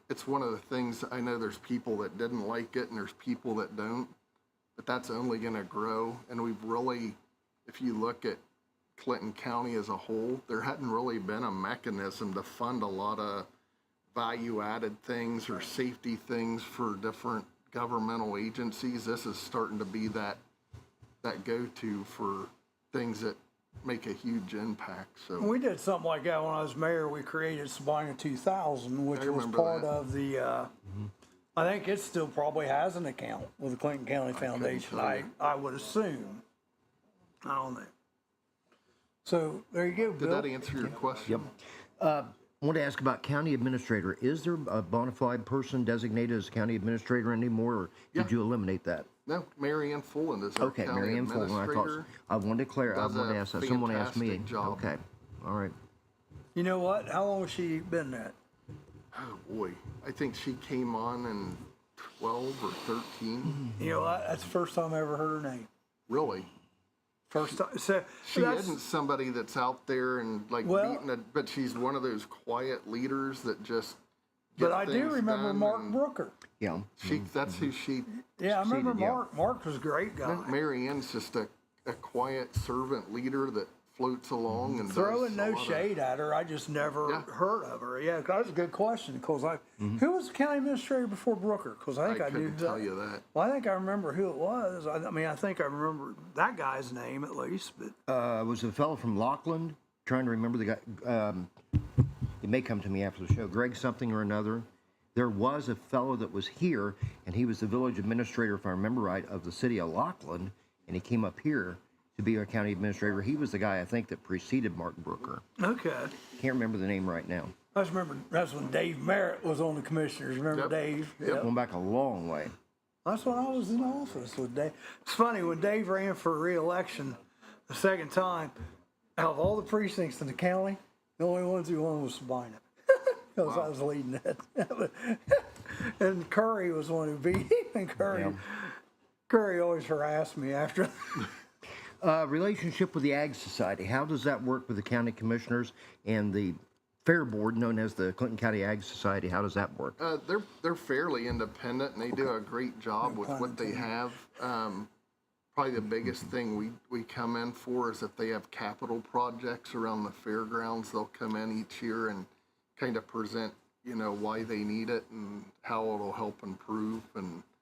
it's one of the things, I know there's people that didn't like it and there's people that don't, but that's only going to grow. And we've really, if you look at Clinton County as a whole, there hadn't really been a mechanism to fund a lot of value-added things or safety things for different governmental agencies. This is starting to be that go-to for things that make a huge impact. So We did something like that when I was mayor. We created Sabina 2000, which was remember part that. of the, I think it still probably has an account with the Clinton County Foundation, tell you. I would assume. I don't know. So there you go, did Bill. that answer your question? I want to ask about county administrator. Is there a bona fide person designated as county administrator anymore, or did Yeah. you eliminate that? No, Mary Ann Fullen is our Okay, county Mary Ann Fulton. administrator. I wanted to clear. I Does wanted to a ask that. Someone asked me. fantastic job. Okay, all right. You know what? How long has she been there? Oh boy, I think she came on in 12 or 13. You know what? That's the first time I ever heard her name. Really? First time. So She that's, isn't somebody that's out there and like Well- beating it, but she's one of those quiet leaders that just. but get I do things remember done, Mark and Brooker. Yeah. That's who she. Yeah, I remember Seated, yeah. Mark. Mark was a great guy. Mary Ann's just a quiet servant leader that floats along and Throwing does no a lot of- shade at her, I just never Yeah. heard of her. Yeah, that was a good question. Because who was the county administrator before Brooker? Because I think I, knew couldn't tell you that. Well, I think I remember who it was. I mean, I think I remember that guy's name at least. But Was a fellow from Lockland. Trying to remember the guy. It may come to me after the show. Greg something or another. There was a fellow that was here, and he was the village administrator, if I remember right, of the city of Lockland, and he came up here to be our county administrator. He was the guy, I think, that preceded Mark Brooker. okay, Can't remember the name right now. I just remember that's when Dave Merritt was on the commissioners. Remember Yep. Dave? Going back a long way. That's when I was in office with Dave. It's funny, when Dave ran for re-election the second time, out of all the precincts in the county, the only ones who won was Sabina. Because I was leading it. And Curry was the one who beat him, and Curry always harassed me after. Relationship with the Ag Society. How does that work with the county commissioners and the fair board known as the Clinton County Ag Society? How does that work? They're fairly independent and they do a great job with what they have. Probably the biggest thing we come in for is if they have capital projects around the fairgrounds, they'll come in each year and kind of present, why they need it and how it'll help improve.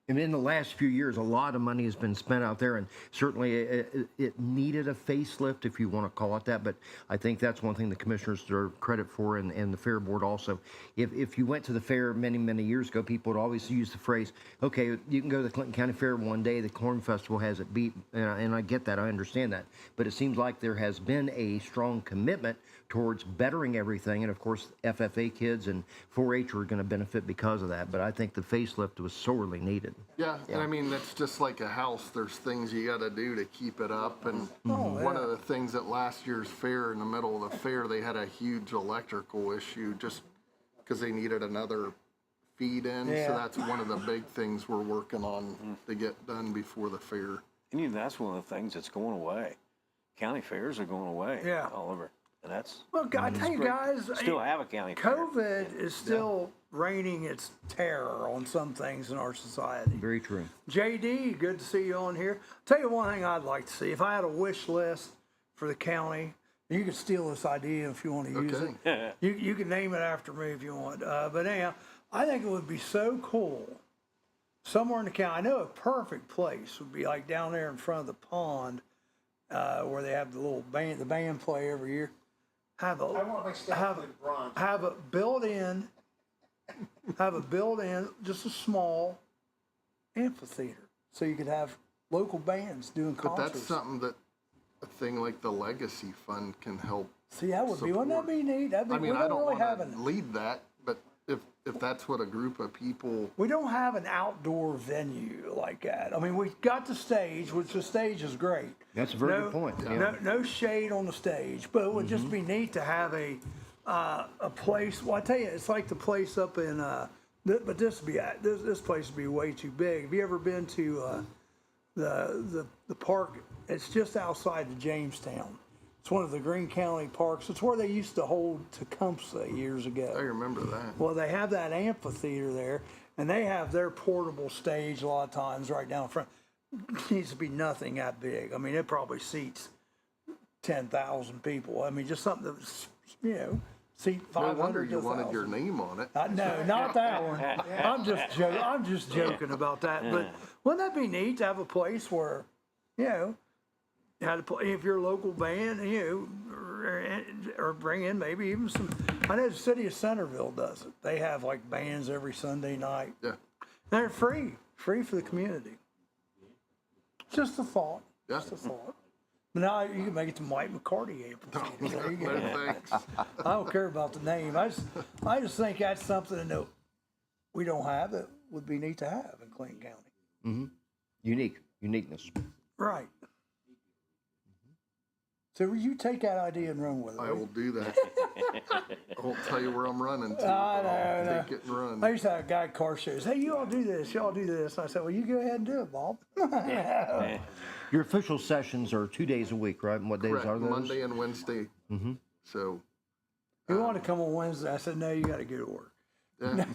And in the last few years, a lot of money has been spent out there, and certainly it needed a facelift, if you want to call it that. But I think that's one thing the commissioners deserve credit for, and the fair board also. If you went to the fair many, many years ago, people would always use the phrase, okay, you can go to the Clinton County Fair one day, the Corn Festival has it beat, and I get that, I understand that. But it seems like there has been a strong commitment towards bettering everything, and of course, FFA kids and 4-H are going to benefit because of that. But I think the facelift was sorely needed. Yeah, and I mean, that's just like a house. There's things you got to do to keep it up. And one of the things at last year's fair, in the middle of the fair, they had a huge electrical issue just because they needed another feed in. Yeah. So that's one of the big things we're working on to get done before the fair. And that's one of the things that's going away. County fairs are going away. Yeah. All over. And that's Well, I tell you guys, still have a county fair. COVID is still reigning its terror on some things in our society. Very true. JD, good to see you on here. Tell you one thing I'd like to see. If I had a wish list for the county, you could steal this idea if you want to use it. You can name it after me if you want. But anyhow, I think it would be so cool. Somewhere in the county, I know a perfect place would be like down there in front of the pond where they have the little band, the band play every year. I want my statue in bronze. Have a built-in, just a small amphitheater, so you could have local bands doing But concerts. that's something that a thing like the Legacy Fund can help. See, that would be, wouldn't that be neat? That'd be, I mean, we I don't really want have to lead that, but if that's what a group of people. we don't have an outdoor venue like that. I mean, we got the stage, which the stage is great. That's a very good point. No shade on the stage, but it would just be neat to have a place. Well, I tell you, it's like the place up in. But this place would be way too big. Have you ever been to the park? It's just outside of Jamestown. It's one of the Greene County parks. It's where they used to hold Tecumseh years I ago. remember that. Well, they have that amphitheater there, and they have their portable stage a lot of times right down front. It needs to be nothing that big. I mean, it probably seats 10,000 people. I mean, just something that's, seat No 500 wonder to you wanted 1,000. your name on it. No, not that one. I'm just joking about that. But wouldn't that be neat to have a place where, you had to play, if you're a local band, or bring in maybe even some. I know the city of Centerville does it. They have like bands every Sunday night. Yeah. They're free for the community. Just a thought. Yeah. Just a thought. But now you can make it to Mike McCarty Amphitheater. There you go. No thanks. I don't care about the name. I just think that's something that we don't have that would be neat to have in Clinton County. Uniqueness. Right. So will you take that idea and run with it? I will do that. I won't tell you where I'm running to. I but I'll know. take it and run. I used to have a guy at car shows. Hey, you all do this. You all do this. And I said, well, you go ahead and do it, Bob. Your official sessions are 2 days a week, right? And what days Correct. are those? Monday and Wednesday. Mm-hmm. So, You want to come on Wednesday? I said, no, you got to go to work. yeah.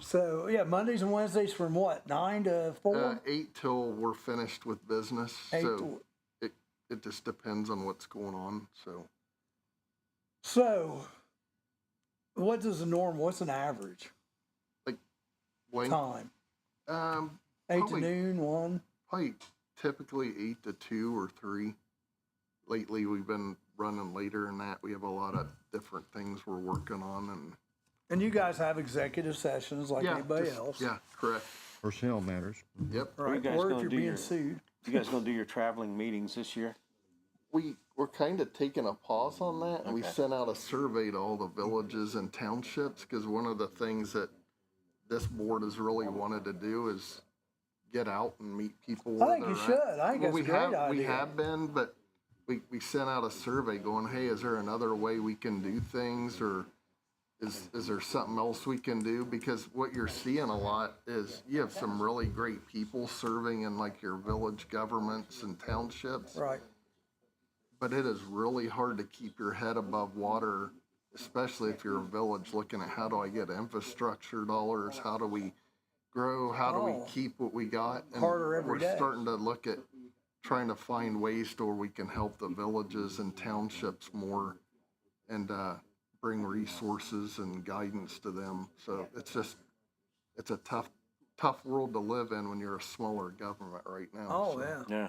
So, yeah, Mondays and Wednesdays from what, 9 to 4? 8 till we're finished with business. 8 So to... it just depends on what's going on. So, what's an average Length, time? 8 to probably- noon, 1? Probably typically 8 to 2 or 3. Lately, we've been running later than that. We have a lot of different things we're working on, And you guys have executive sessions like anybody else. Yeah, correct. Personnel matters. Yep. Right. you guys Or if gonna you're do being your- sued. You guys gonna do your traveling meetings this year? We're kind of taking a pause on that, and we Okay. sent out a survey to all the villages and townships, because one of the things that this board has really wanted to do is get out and meet people. I where think you they're should. at. I think that's a great idea. We have been, but we sent out a survey going, hey, is there another way we can do things, or is there something else we can do? Because what you're seeing a lot is you have some really great people serving in like your village governments and townships. Right. But it is really hard to keep your head above water, especially if you're a village looking at how do I get infrastructure dollars? How do we grow? How do we keep what we got? And Harder every we're day. starting to look at trying to find ways to where we can help the villages and townships more and bring resources and guidance to them. So it's a tough world to live in when you're a smaller government right now. Oh, so. yeah. Yeah.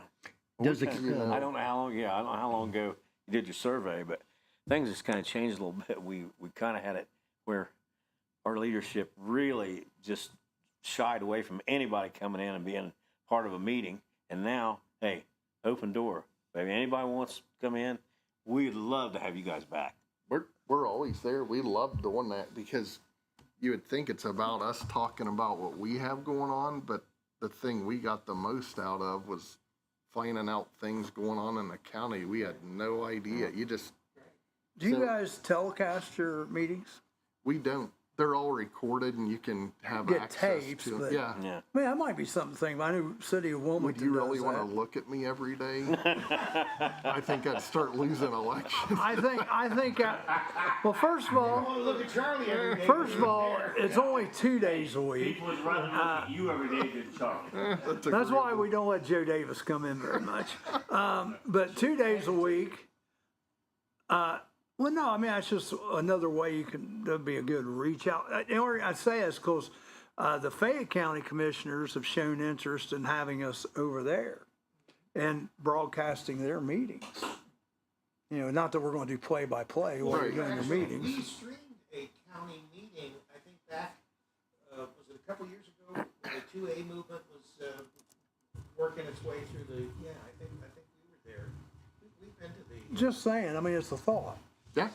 Does We it- kinda- I don't know how long. Yeah, I don't know how long ago you did your survey, but things just kind of changed a little bit. We kind of had it where our leadership really just shied away from anybody coming in and being part of a meeting. And now, hey, open door. If anybody wants to come in, we'd love to have you guys back. We're always there. We love doing that because you would think it's about us talking about what we have going on, but the thing we got the most out of was finding out things going on in the county. We had no idea. Do you guys telecast your meetings? We don't. They're all recorded and you can have Get access tapes, to but- them. Yeah. Yeah. Man, that might be something to think about. I know City of Wilmington Would you really does want that. to look at me every day? I think I'd start losing elections. Well, first of all, Look at Charlie every day. first of all, it's only 2 days a week. People would rather look at you every day than Charlie. That's why we don't let Joe Davis come in very much. But 2 days a week. Well, no, I mean, that's just another way that'd be a good reach out. The only reason I say is because the Fayette County Commissioners have shown interest in having us over there and broadcasting their meetings. Not that we're going to do play-by-play while you're doing your We meetings. streamed a county meeting, I think back, was it a couple years ago? The 2A movement was working its way through I think we were there. We've been to the. Just saying, I mean, it's a thought. Yeah.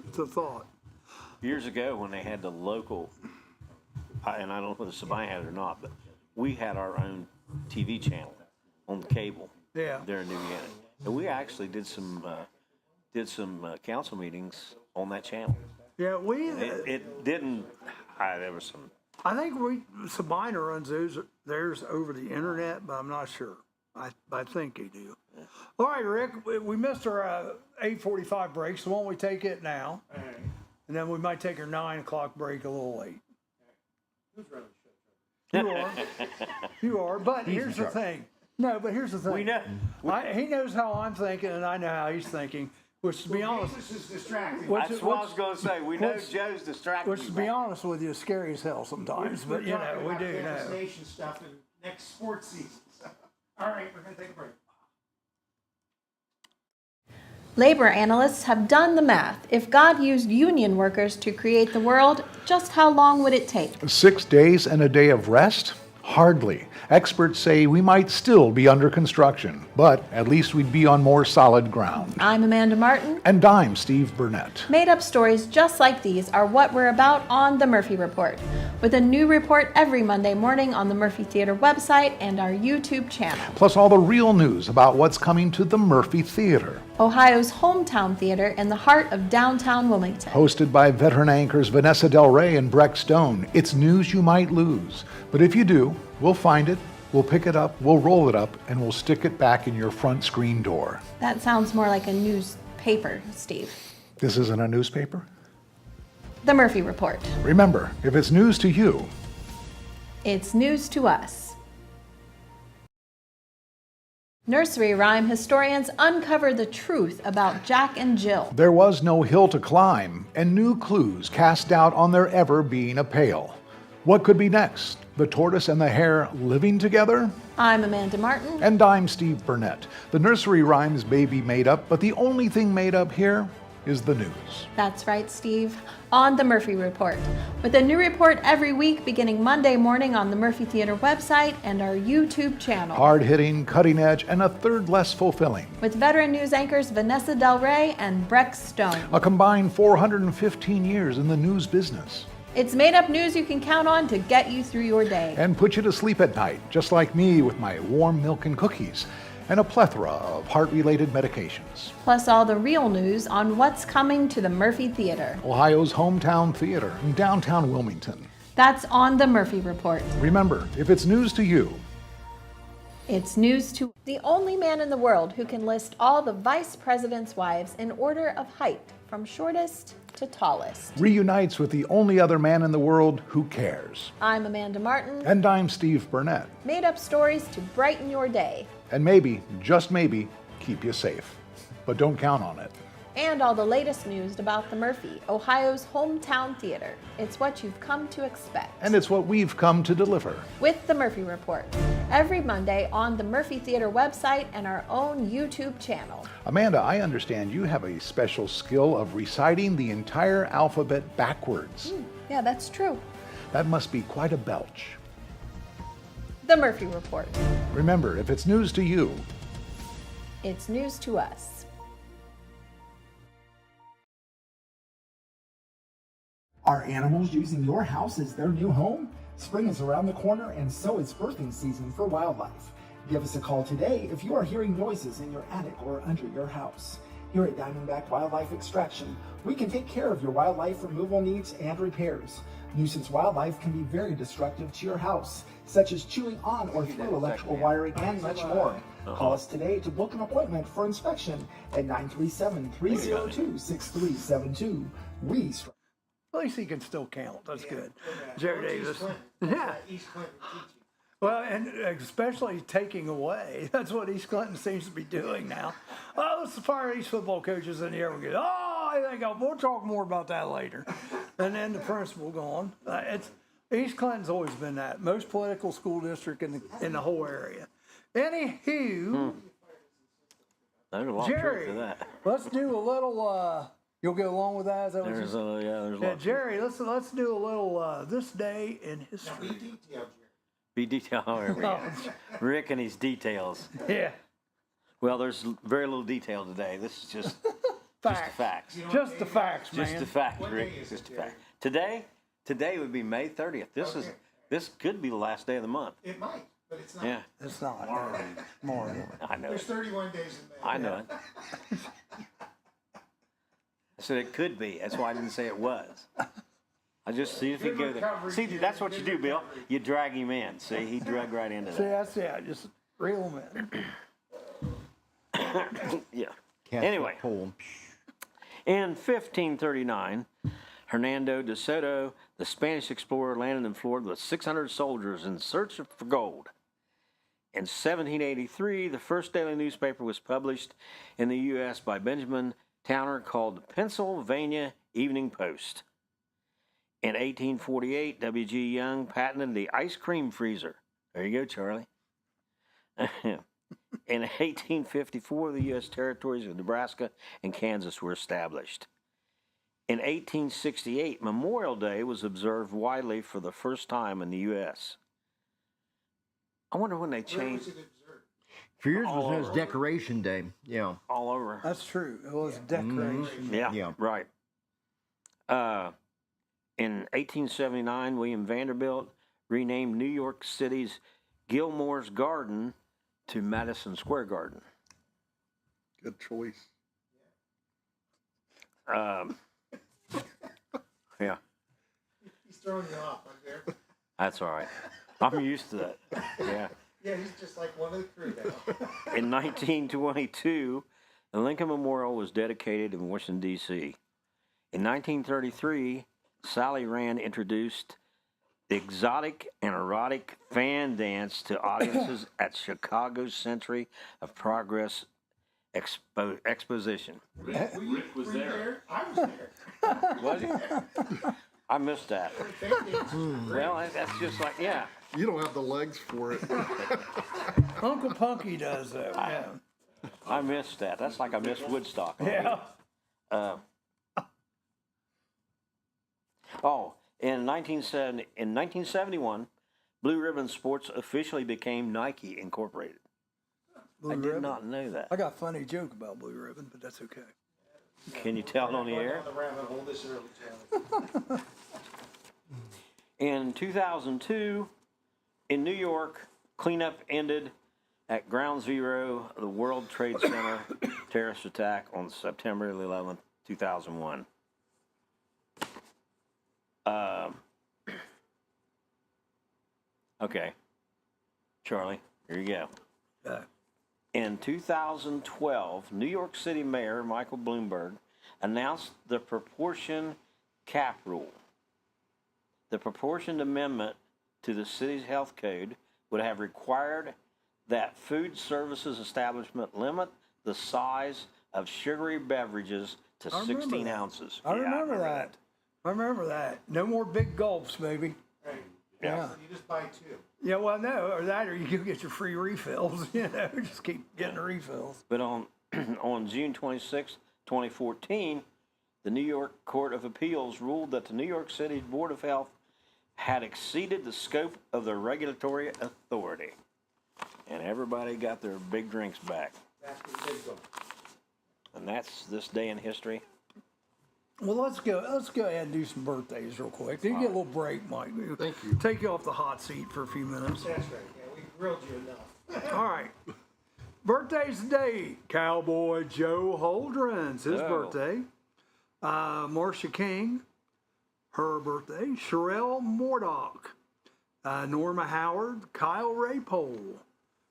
It's a thought. Years ago, when they had the local, and I don't know whether Sabine had it or not, but we had our own TV channel on the cable. Yeah. There in Indiana, and we actually did some council meetings on that channel. Yeah, It didn't. There was some. I think Sabina runs theirs over the internet, but I'm not sure. I think you do. All right, Rick, we missed our 8:45 break, so why don't we take it now? All right. And then we might take our 9 o'clock break a little late. Who's running the show? You are. You are. But here's the thing. No, but here's the thing. We know. He knows how I'm thinking, and I know how he's thinking. Which, to be honest, This is distracting. That's what I was going to say. We know Joe's distracted. which, to be honest with you, is scary as hell sometimes. But you know, we do know. Station stuff in next sports season. So, all right, we're going to take a break. Labor analysts have done the math. If God used union workers to create the world, just how long would it take? 6 days and a day of rest? Hardly. Experts say we might still be under construction, but at least we'd be on more solid ground. I'm Amanda Martin. And I'm Steve Burnett. Made-up stories just like these are what we're about on The Murphy Report, with a new report every Monday morning on the Murphy Theater website and our YouTube channel. Plus all the real news about what's coming to the Murphy Theater. Ohio's hometown theater in the heart of downtown Wilmington. Hosted by veteran anchors Vanessa Del Rey and Breck Stone, it's news you might lose. But if you do, we'll find it, we'll pick it up, we'll roll it up, and we'll stick it back in your front screen door. That sounds more like a newspaper, Steve. This isn't a newspaper? The Murphy Report. Remember, if it's news to you, It's news to us. Nursery rhyme historians uncover the truth about Jack and Jill. there was no hill to climb, and new clues cast doubt on there ever being a pail. What could be next? The tortoise and the hare living together? I'm Amanda Martin. And I'm Steve Burnett. The nursery rhymes may be made up, but the only thing made up here is the news. That's right, Steve. On the Murphy Report. With a new report every week beginning Monday morning on the Murphy Theater website and our YouTube channel. Hard-hitting, cutting edge, and a third less fulfilling. With veteran news anchors Vanessa Del Rey and Breck Stone. A combined 415 years in the news business. It's made up news you can count on to get you through your day. And put you to sleep at night, just like me with my warm milk and cookies. And a plethora of heart-related medications. Plus all the real news on what's coming to the Murphy Theater. Ohio's hometown theater in downtown Wilmington. That's on the Murphy Report. Remember, if it's news to you, It's news to the only man in the world who can list all the vice president's wives in order of height, from shortest to tallest. reunites with the only other man in the world who cares. I'm Amanda Martin. And I'm Steve Burnett. Made up stories to brighten your day. And maybe, just maybe, keep you safe. But don't count on it. And all the latest news about the Murphy, Ohio's hometown theater. It's what you've come to expect. And it's what we've come to deliver. With the Murphy Report, every Monday on the Murphy Theater website and our own YouTube channel. Amanda, I understand you have a special skill of reciting the entire alphabet backwards. Yeah, that's true. That must be quite a belch. The Murphy Report. Remember, if it's news to you, It's news to us. Are animals using your house as their new home? Spring is around the corner, and so is birthing season for wildlife. Give us a call today if you are hearing noises in your attic or under your house. Here at Diamondback Wildlife Extraction, we can take care of your wildlife removal needs and repairs. Nuisance wildlife can be very destructive to your house, such as chewing on or through electrical wiring and much more. Call us today to book an appointment for inspection at 937-302-6372. We strive. At least he can still count. That's good. Yeah. Jerry East Davis. Clinton. Yeah. East Clinton teaching. Well, and especially taking away. That's what East Clinton seems to be doing now. Oh, let's fire these football coaches in here. We go, I think we'll talk more about that later. And then the principal gone. East Clinton's always been that. Most political school district in the whole area. Anywho, There's a lot of Jerry, truth to that. let's do a little, you'll go along with that? Is that what There's you a lot of truth. Jerry, let's do a little this day in Now, history. be detailed, Jerry. Be detailed. Rick and his details. Yeah, Well, there's very little detail today. This is just the facts. facts. Just the facts, man. Just the facts, What Rick. day is Just it, the facts. Today would be May 30th. This could be the last day of the month. It might, but it's not. Yeah, It's not. More. I know There's it. 31 days in May. I know it. I said it could be. That's why I didn't say it was. I just see if he Good go there. recovery, See, Jim. that's what you Good do, Bill. recovery. You drag him in. See, he dragged right into See, that. that's it. Just Real men. Yeah. Cast Anyway. that pole. In 1539, Hernando de Soto, the Spanish explorer, landed in Florida with 600 soldiers in search for gold. In 1783, the first daily newspaper was published in the U.S. by Benjamin Towner called the Pennsylvania Evening Post. In 1848, W.G. Young patented the ice cream freezer. There you go, Charlie. In 1854, the U.S. territories of Nebraska and Kansas were established. In 1868, Memorial Day was observed widely for the first time in the U.S. I wonder when they Where changed. was it observed? For years, All it was known as over. Decoration Day. Yeah. All over. That's true. It was decoration. Yeah, Yeah. right. In 1879, William Vanderbilt renamed New York City's Gilmore's Garden to Madison Square Garden. Good choice. Yeah, He's throwing you off, I'm there. that's all right. I'm used to that. Yeah. Yeah, he's just like one of the crew now. In 1922, the Lincoln Memorial was dedicated in Washington, D.C. In 1933, Sally Rand introduced the exotic and erotic fan dance to audiences at Chicago's Century of Progress Exposition. Rick was Were you there. I was there. Was he? I missed that. Well, that's just like, yeah. You don't have the legs for it. Uncle Punky does though. Yeah. I missed that. That's like I missed Woodstock. Yeah. In 1971, Blue Ribbon Sports officially became Nike Incorporated. Blue I did Ribbon. not know that. I got a funny joke about Blue Ribbon, but that's okay. Can you tell it on the Going air? down the rabbit hole this early, Charlie. In 2002, in New York, cleanup ended at Ground Zero of the World Trade Center terrorist attack on September 11th, 2001. Okay, Charlie, here you go. In 2012, New York City Mayor Michael Bloomberg announced the proportion cap rule. The proportion amendment to the city's health code would have required that food services establishment limit the size of sugary beverages to I remember 16 that. ounces. I Yeah, remember that. I remember that. No more big gulps, baby. Right. Yeah. You just buy two. Yeah, well, no, or that, or you go get your free refills. You know, just keep getting the refills. But on on June 26, 2014, the New York Court of Appeals ruled that the New York City Board of Health had exceeded the scope of their regulatory authority. And everybody got their big drinks back. That's the big goal. And that's this day in history. Well, let's go ahead and do some birthdays real quick. You get a little break, Mike. Thank you. Take you off the hot seat for a few minutes. That's right. Yeah, we grilled you enough. All right. Birthdays today. Cowboy Joe Holdren's his Oh. birthday. Marcia King, her birthday. Sherelle Mordock. Norma Howard. Kyle Raypole.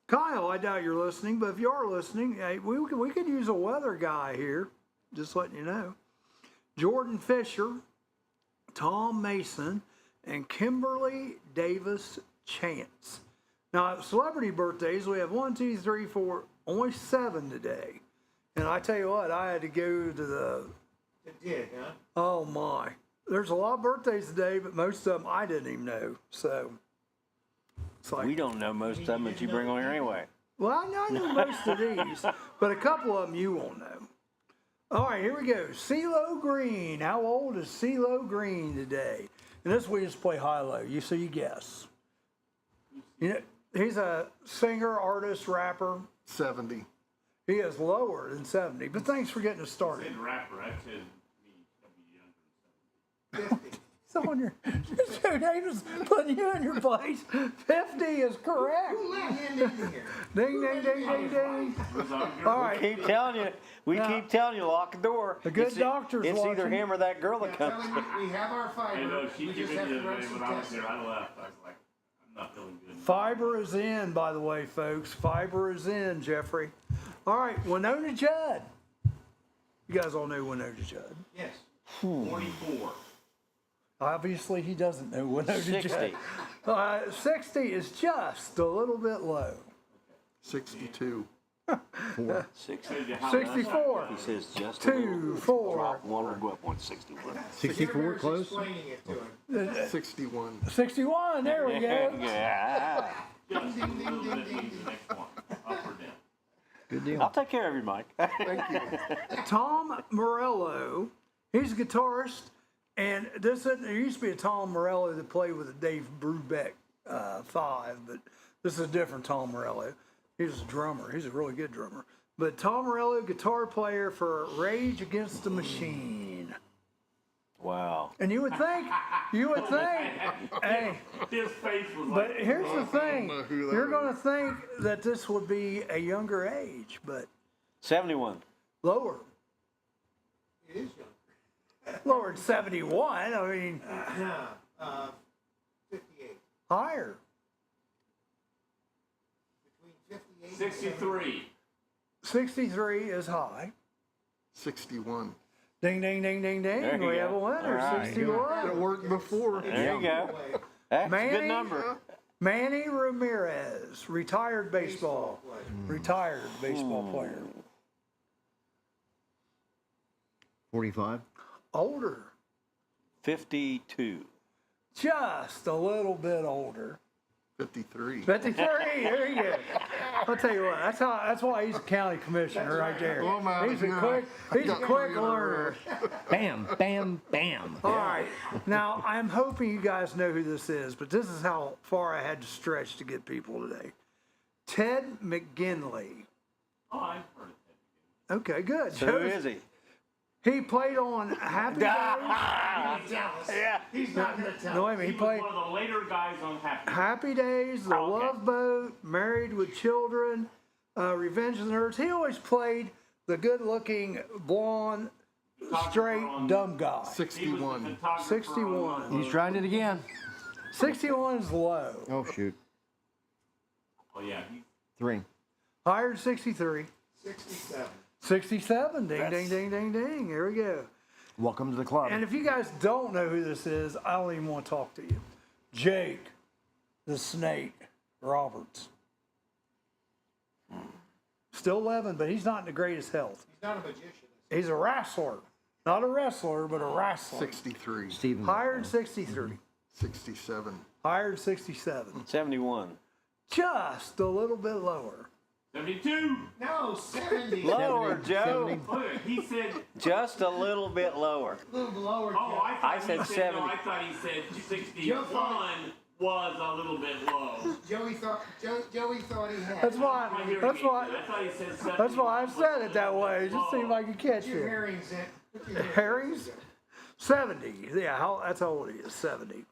Kyle, I doubt you're listening, but if you are listening, hey, we could use a weather guy here. Just letting you know. Jordan Fisher, Tom Mason, and Kimberly Davis Chance. Now, celebrity birthdays, we have 1, 2, 3, 4, only 7 today. And I tell you what, I had to go to the, It did, huh? oh my. There's a lot of birthdays today, but most of them I didn't even know. So, it's like, We don't know most of them that you bring on here anyway. well, I know most of these, but a couple of them you won't know. All right, here we go. CeeLo Green. How old is CeeLo Green today? And this we just play high-low. So you guess. You know, he's a singer, artist, rapper. 70. He is lower than 70. But thanks for getting us started. Said rapper. I said me to be younger. 50. So on your Joe Davis putting you in your place. 50 is correct. Who let him in here? Ding, ding, ding, ding, ding. Was on All right. Keep telling you. We Yeah. keep telling you, lock the door. A good It's- doctor's It's either watching. him or that girl Yeah, that tell comes. him we have our I know fiber. she We came just in have the to other run day some when I was tests. there. I left. I was like, I'm not feeling good. Fiber is in, by the way, folks. Fiber is in, Jeffrey. All right, Winona Judd. You guys all know Winona Judd. Yes. 44. Obviously, he doesn't know Winona 60. Judd. 60 is just a little bit low. 62. 60. 64. He says just 2, 4. drop one will go up on 61. 64 close. Explaining it to him. 61. 61, there we go. Yeah. Just a little bit means the next one. Up or down. Good deal. I'll take care of you, Mike. Tom Morello, he's a guitarist, and there used to be a Tom Morello that played with the Dave Brubeck 5, but this is a different Tom Morello. He's a drummer. He's a really good drummer. But Tom Morello, guitar player for Rage Against the Machine. Wow. And you would think, hey, His face was but like, here's the thing. know who that You're going to think that this would be a younger age, but 71. lower. It is young. Lower than 71. I mean, 58. higher. Between 58 63. 63 is high. 61. Ding, ding, ding, ding, There ding. you We go. have a winner. All right. 61. It worked before. There you go. That's a Manny? good number. Manny Ramirez, retired baseball. player. Retired baseball player. 45. Older. 52. Just a little bit older. 53. 53. There you go. I'll tell you what. That's why he's a county commissioner right there. Oh, man, He's a yeah. quick Got 3 in a learner. Bam, bam, bam. All right. Now, I'm hoping you guys know who this is, but this is how far I had to stretch to get people today. Ted McGinley. Oh, I've heard of that. Okay, good. So who is he? He played on Happy Days. Yeah. He's not going to tell. No, wait a minute. He He was played one of the later guys on Happy. Happy Days, The Oh, okay. Love Boat, Married with Children, Revenge of the Nerds. He always played the good-looking, blonde, straight, dumb guy. 61. 61. He's trying it again. 61 is low. Oh, shoot. Oh, yeah. 3. Higher than 63. 67. 67. Ding, ding, ding, ding, ding. Here we go. Welcome to the club. And if you guys don't know who this is, I don't even want to talk to you. Jake the Snake Roberts. Still living, but he's not in the greatest health. He's not a magician. He's a wrestler. Not a wrestler, but a wrestler. 63. Stephen. Higher than 63. 67. Higher than 67. 71. Just a little bit lower. 72. No, 70. Lower, 70, Joe. 70. Look, he said, Just a little bit lower. A little lower. oh, I thought I he said no, 70. I thought he said Joe 61 thought- was a little bit low. Joey thought he had. That's why. My hearing That's aid why. good. I thought he said 71. That's why I said it that way. It just seemed like you catch Put your it. herrings in. Put your Herrings? 70. Yeah, that's how old he is. 70.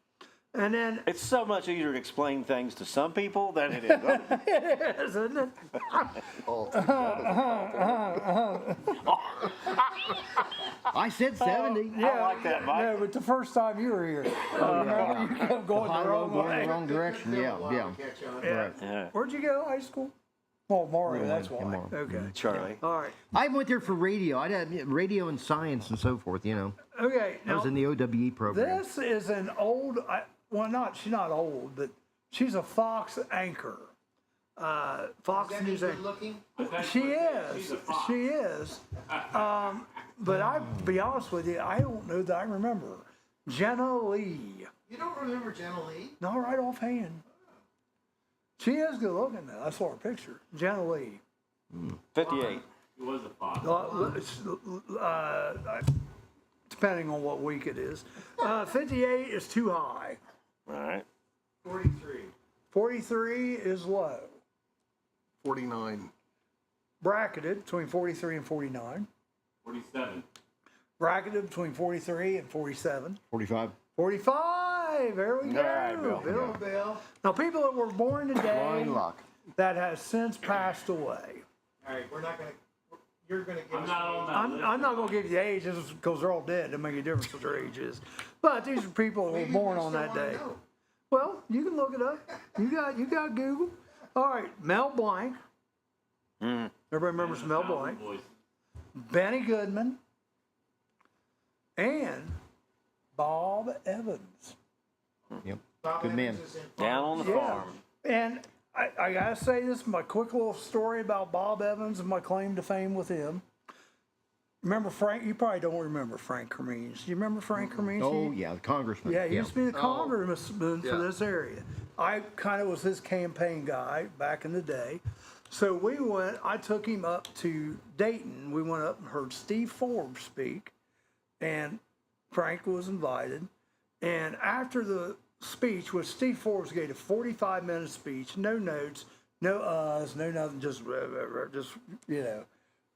And then It's so much easier to explain things to some people than it is others. it is, isn't it? I said 70. Yeah, like that, Mike. No, but the first time you were here, remember you kept going High the road wrong going way. the wrong direction. Yeah, yeah. catch on. Yeah. Right. Yeah. Where'd you go? High school? Oh, Mario. That's why. Mario. Okay. Charlie. All right. I went there for radio. I did radio and science and so forth, you know. Okay. I was Now, in the OWE program. this is an old. She's not old, but she's a Fox anchor. Fox Is that News good anchor. looking? She is. She is. But I'll be honest with you, I don't know that I remember her. Jenna Lee. You don't remember Jenna Lee? Not right offhand. She is good looking though. I saw her picture. Jenna Lee. 58. He was a father. Depending on what week it is. 58 is too high. All right. 43. 43 is low. 49. Bracketed between 43 and 49. 47. Bracketed between 43 and 47. 45. 45. There we go. All right, Bill. Bill. Bill. Now, people that were born today Blind luck. that has since passed away. All right, we're not going to. You're going to give I'm us. not on that list. I'm not going to give you the age because they're all dead. It doesn't make a difference what their age is. But these are people that were born on that day. Well, you can look it up. You got Google. All right, Mel Blanc. Everybody remembers Mel Blanc. Boys. Benny Goodman. And Bob Evans. Yep. Bob Good man. Evans is in Down on the Yeah. farm. And I gotta say this, my quick little story about Bob Evans and my claim to fame with him. Remember Frank? You probably don't remember Frank Kermeans. Do you remember Frank Kermeans? Oh, yeah, the congressman. Yeah, he used to be the congressman yeah. for this area. I kind of was his campaign guy back in the day. So I took him up to Dayton. We went up and heard Steve Forbes speak, and Frank was invited. And after the speech, which Steve Forbes gave a 45-minute speech, no notes, no no nothing, just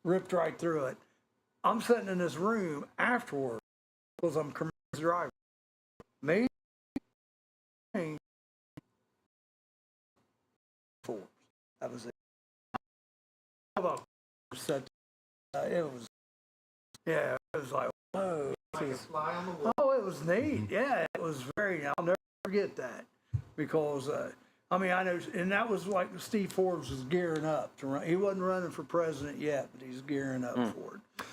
ripped right through it. I'm sitting in this room afterward because I'm Kermeans' driver. Me, Forbes. That was it. It was, yeah, it was like, whoa. like a fly on the wall. Oh, it was neat. Yeah, it was very, I'll never forget that because, I mean, I know, and that was like Steve Forbes was gearing up to run. He wasn't running for president yet, but he's gearing up for it.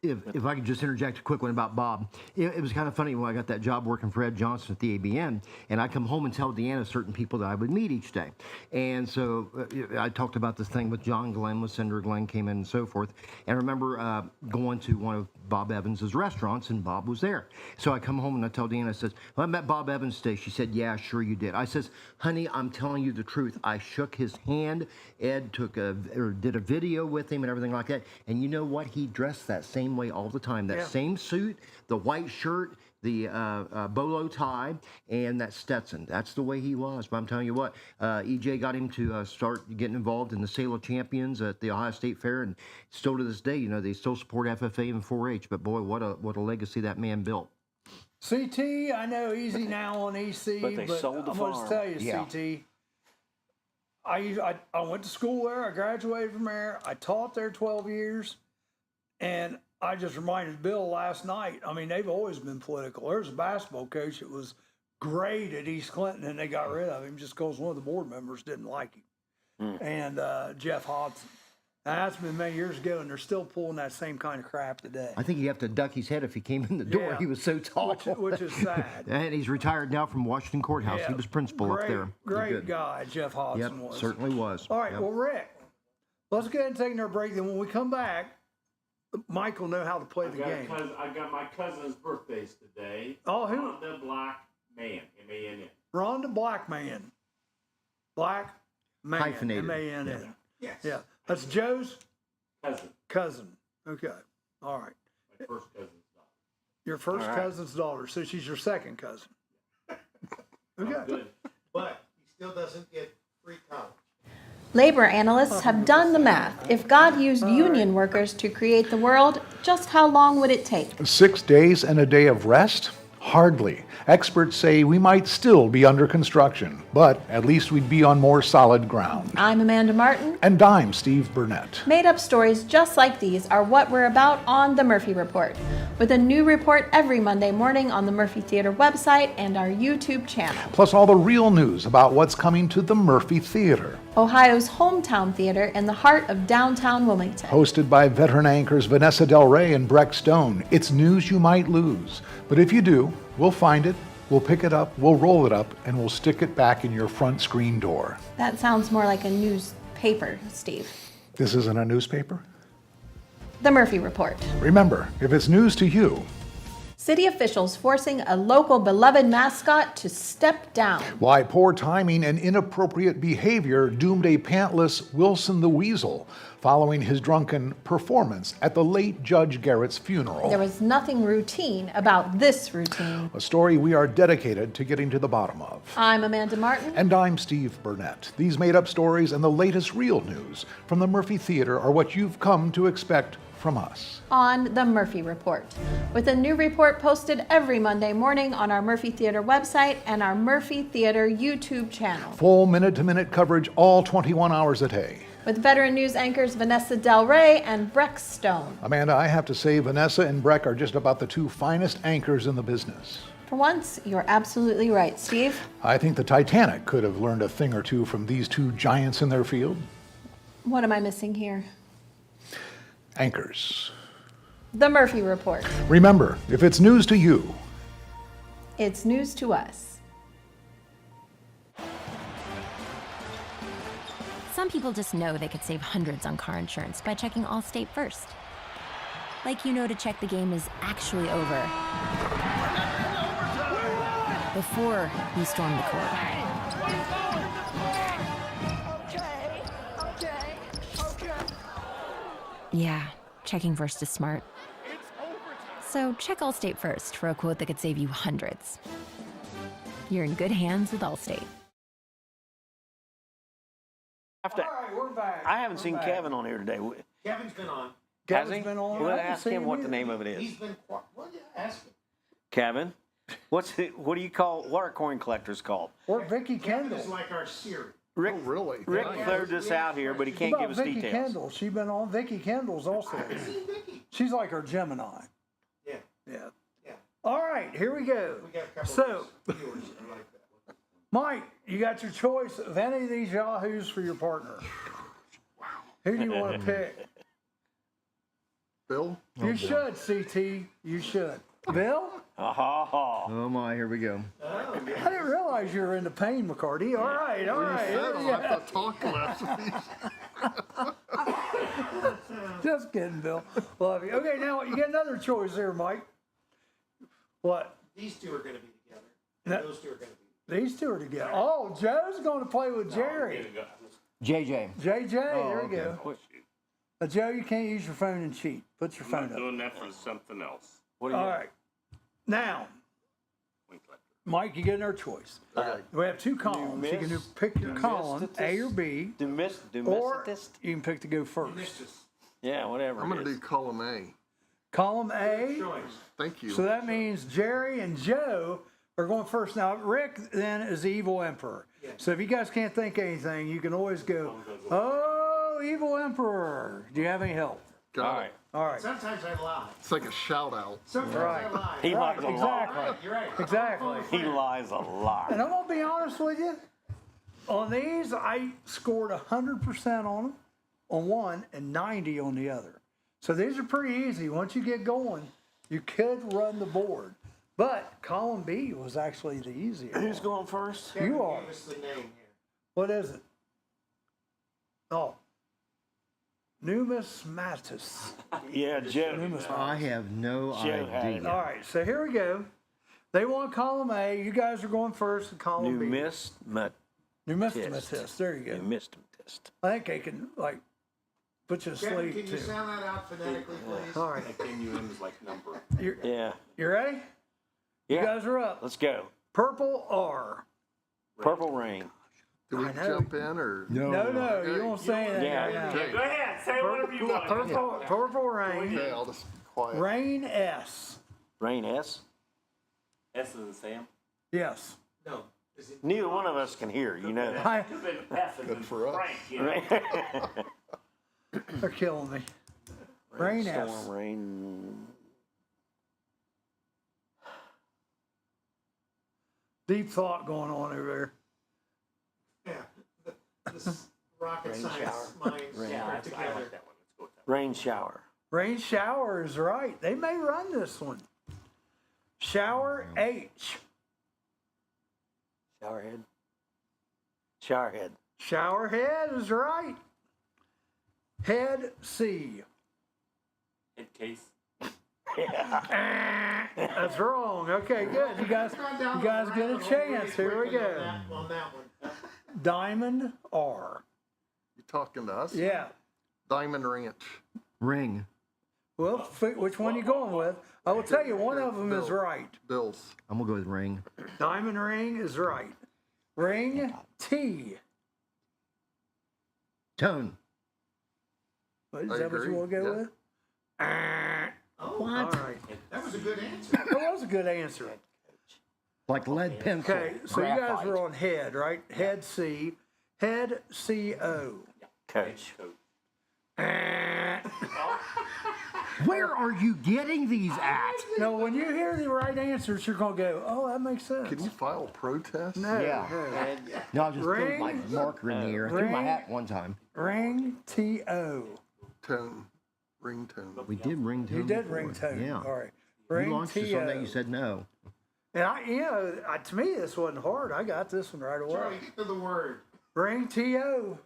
If I could just interject a quick one about Bob. It was kind of funny when I got that job working for Ed Johnson at the ABN, and I come home and tell Deanna certain people that I would meet each day. And so I talked about this thing with John Glenn, with Senator Glenn came in and so forth. And I remember going to one of Bob Evans's restaurants, and Bob was there. So I come home and I tell Deanna, I says, well, I met Bob Evans today. She said, yeah, sure you did. I says, honey, I'm telling you the truth. I shook his hand. Ed did a video with him and everything like that. And you know what? He dressed that same way all the time. That same suit, the white shirt, the bolo tie, and that Stetson. That's the way he was. But I'm telling you what, EJ got him to start getting involved in the Sale of Champions at the Ohio State Fair, and still to this day, you know, they still support FFA and 4-H. But boy, what a legacy that man built. CT, I know easy now on EC, But they sold the I'm going to farm. tell you, Yeah. CT. I went to school there. I graduated from there. I taught there 12 years, and I just reminded Bill last night. I mean, they've always been political. There's a basketball coach that was great at East Clinton, and they got rid of him just because one of the board members didn't like him. And Jeff Hodson. Now, that's been many years ago, and they're still pulling that same kind of crap today. I think he'd have to duck his head if he came in the door. Yeah. He was so tall. Which is sad. And he's retired now from Washington Courthouse. Yeah. He was principal up there. Great Good. guy, Jeff Hodson Yep, was. certainly was. All right, Yep. well, Rick, let's go ahead and take our break. Then when we come back, Mike will know how to play the game. I got my cousin's birthdays today. Oh, who? Rhonda Black Man, M-A-N-N. Rhonda Blackman. Black Man. Hyphenated. M-A-N-N. Yes. Yeah. That's Joe's Cousin, cousin. Okay. All right. my first cousin's daughter. Your first All right. cousin's daughter. So she's your second cousin. Okay. Good. But he still doesn't get free college. Labor analysts have done the math. If God used union workers to create the world, just how long would it take? 6 days and a day of rest? Hardly. Experts say we might still be under construction, but at least we'd be on more solid ground. I'm Amanda Martin. And I'm Steve Burnett. Made-up stories just like these are what we're about on The Murphy Report, with a new report every Monday morning on the Murphy Theater website and our YouTube channel. Plus all the real news about what's coming to the Murphy Theater. Ohio's hometown theater in the heart of downtown Wilmington. Hosted by veteran anchors Vanessa Del Rey and Breck Stone. It's news you might lose. But if you do, we'll find it, we'll pick it up, we'll roll it up, and we'll stick it back in your front screen door. That sounds more like a newspaper, Steve. This isn't a newspaper? The Murphy Report. Remember, if it's news to you, City officials forcing a local beloved mascot to step down. why poor timing and inappropriate behavior doomed a pantless Wilson the Weasel following his drunken performance at the late Judge Garrett's funeral. There was nothing routine about this routine. A story we are dedicated to getting to the bottom of. I'm Amanda Martin. And I'm Steve Burnett. These made-up stories and the latest real news from the Murphy Theater are what you've come to expect from us. On The Murphy Report, with a new report posted every Monday morning on our Murphy Theater website and our Murphy Theater YouTube channel. Full minute-to-minute coverage all 21 hours a day. With veteran news anchors Vanessa Del Rey and Breck Stone. Amanda, I have to say Vanessa and Breck are just about the two finest anchors in the business. For once, you're absolutely right, Steve. I think the Titanic could have learned a thing or two from these two giants in their field. What am I missing here? Anchors. The Murphy Report. Remember, if it's news to you, It's news to us. Some people just know they could save hundreds on car insurance by checking Allstate first. Like you know to check the game is actually over before you storm the court. Yeah, checking first is smart. So check Allstate first for a quote that could save you hundreds. You're in good hands with Allstate. All right, we're back. I haven't We're seen back. Kevin on here today. Kevin's been on. Has Kevin's he? been on. Well, I haven't ask seen him what the either. name of it is. He's been quiet. Well, yeah, ask him. Kevin, what do you call, what are coin collectors called? Or Vicky Kevin Kendall. is like our Siri. Rick, Oh, really? Rick Nice. cleared this out here, but he What can't about give us Vicky details. Kendall? She's been on. Vicky Kendall's also. See Vicky. She's like our Gemini. Yeah, Yeah. yeah. All right, here we go. We got a couple So, of viewers that like that. Mike, you got your choice of any of these yahoos for your partner. Who do you want to pick? Bill? You should, CT. You should. Bill? Oh, Oh my, here we go. I didn't realize you were into pain, McCarty. All right, all right. I have to talk less. Just kidding, Bill. Love you. Okay, now you get another choice there, Mike. What? These two are going to be together. No. And those two are going to be. These two are together. Oh, Joe's going to play with Jerry. JJ. JJ, there Oh, you okay. go. Joe, you can't use your phone and cheat. Put your I'm phone not up. doing that for something else. what do you? All right. Now, Coin collector. Mike, you get another choice. We have two columns. You can pick your column, A or B, or Domesticist? you can pick to go first. Yeah, whatever. I'm going it to is. do column A. Column A. Thank you. So that means Jerry and Joe are going first. Now, Rick then is the evil emperor. So if you guys can't think of anything, you can always go, oh, evil emperor. Do you have any help? Got All it. right. All right. Sometimes I lie. It's like a shout out. Sometimes Right. I lie. He lies a lot. Exactly. You're right. Exactly. He lies a lot. And I'm going to be honest with you. On these, I scored 100% on them on one and 90 on the other. So these are pretty easy. Once you get going, you could run the board. But column B was actually the easier. Who's one. going first? Kevin You are. gave us the name here. What is it? Oh. Numismatus. Yeah, Joe. I have no Joe had it. idea. All right, so here we go. They want column A. You guys are going first in column B. Numismatist. There you go. Numismatist. I think they can, like, put you to Kevin, sleep, can you too. sound that out phonetically, please? All right. NUM is like number. Yeah. You ready? You Yeah. guys are up. Let's go. Purple R. Purple rain. Do we I know. jump in or? No, you won't say anything Yeah. right now. Okay. Go ahead, say whatever you want. Purple rain. Okay, I'll just be quiet. Rain S. Rain S. S is in Sam. Yes. No. Is it? Neither one of us can hear. You know that. Hi. Could have been F and then for us. Frank, you know. Right? They're killing me. Rain S. Storm, rain. Deep thought going on over there. Yeah. This rocket Rain science shower. minds Rain. Yeah, put I like together. that one. Let's go with that. Rain shower. Rain shower is right. They may run this one. Shower H. Showerhead. Showerhead. Shower head is right. Head C. Head case. That's wrong. Okay, good. You guys get a chance. Here we go. On that one. Diamond R. You talking to us? Yeah. Diamond Ranch. Ring. Well, which one you going with? I will tell you, one of them is Bill. right. Bills. I'm gonna go with ring. Diamond ring is right. Ring T. Tone. Is I that what you agree, want to go yeah. with? Oh, All right. that was a good answer. That was a good answer. Like lead pencil. Okay, so you guys Graphite. were on head, right? Head C. Head CO. Coach. Where are you getting these at? No, when you hear the right answers, you're gonna go, "Oh, that makes sense." Can you file protest? No, Yeah. no. No, I just threw my Ring. marker in the air. I threw my Ring. hat one time. Ring T-O. Tone. Ringtone. We did ringtone. You did before. ringtone. Yeah. All right. You Ring launched us on that. You T-O. said no. And to me, this wasn't hard. I got this one right away. Charlie, get to the word. Ring T-O.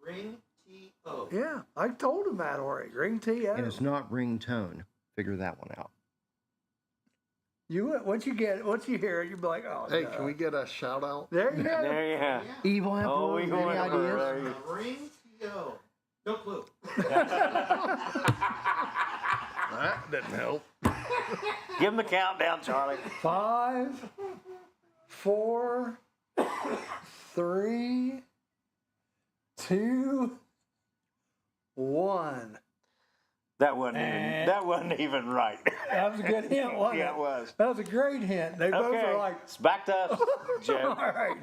Ring T-O. Yeah, I told him that already. Ring T-O. And it's not ringtone. Figure that one out. Once you hear it, you'll be like, "Oh, Hey, no." can we get a shout out? There you go. There you have. Evil Emperor. Oh, any Evil Emperor, ideas? there you- Ring T-O. No clue. That didn't help. Give him the countdown, Charlie. 5, 4, 3, 2, 1. That wasn't even right. That was a good hint, wasn't Yeah, it? it was. That was a great hint. They both Okay, were like, it's back to us, Joe. all right.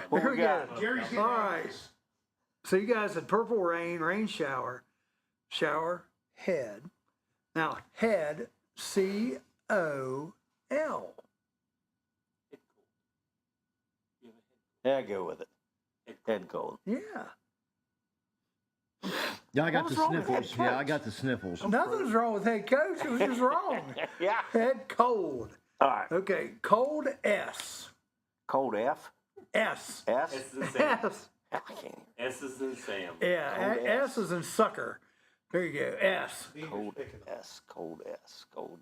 What Here we we go. got? Jerry's getting All right. nervous. So you guys had purple rain, rain shower, shower, head. Now, head, C-O-L. Yeah, go with it. Head cold. Yeah. Yeah, I got What the was wrong with sniffles. head Yeah, I coach? got the sniffles. Nothing's wrong with head coach. It was just wrong. Yeah. Head cold. All right. Okay, cold S. Cold F. S. S. S is in Sam. S. I can't hear. S is in Sam. Yeah, Cold S is in sucker. There you go. S. Cold S. Cold S. Cold.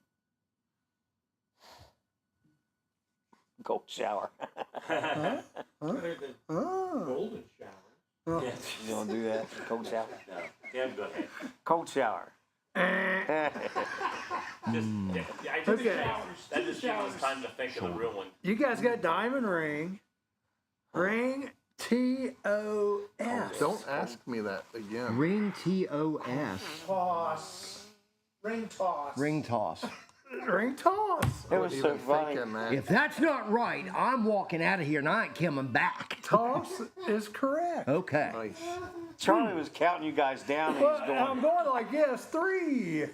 Cold shower. Better than Oh. golden shower. Oh. Yeah. You gonna do that? Cold shower. No. Yeah, go ahead. Cold shower. Just, yeah, I took Okay. the showers. That just gives us time to think of the real one. You guys got diamond ring. Ring T-O-S. Don't ask me that again. Ring T-O-S. Toss. Ring toss. Ring toss. Ring toss. It was so Even funny. thinking that. If that's not right, I'm walking out of here and I ain't coming back. Toss is correct. Okay. Nice. Charlie was counting you guys down, and Well, he's I'm going. going like this. 3,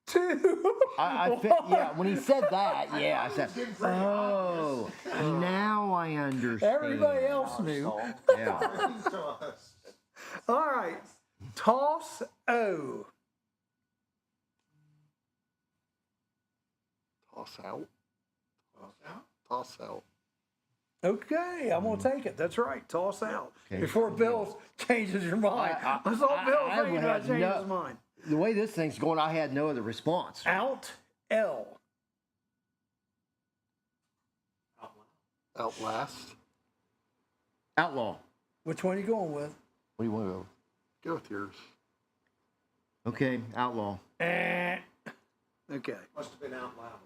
2. Yeah, when he said that, yeah, I said, oh, now I understand. Everybody else knew. Yeah. Toss. All right. Toss O. Toss out. Toss out. Toss out. Okay, I'm gonna take it. That's right. Toss out Okay. before Bill changes your mind. I saw Bill thinking about changing his mind. The way this thing's going, I had no other response. Out L. Outlast. Outlaw. Which one are you going with? What do you want to go? Go with yours. Okay, outlaw. Okay. Must have been out loud.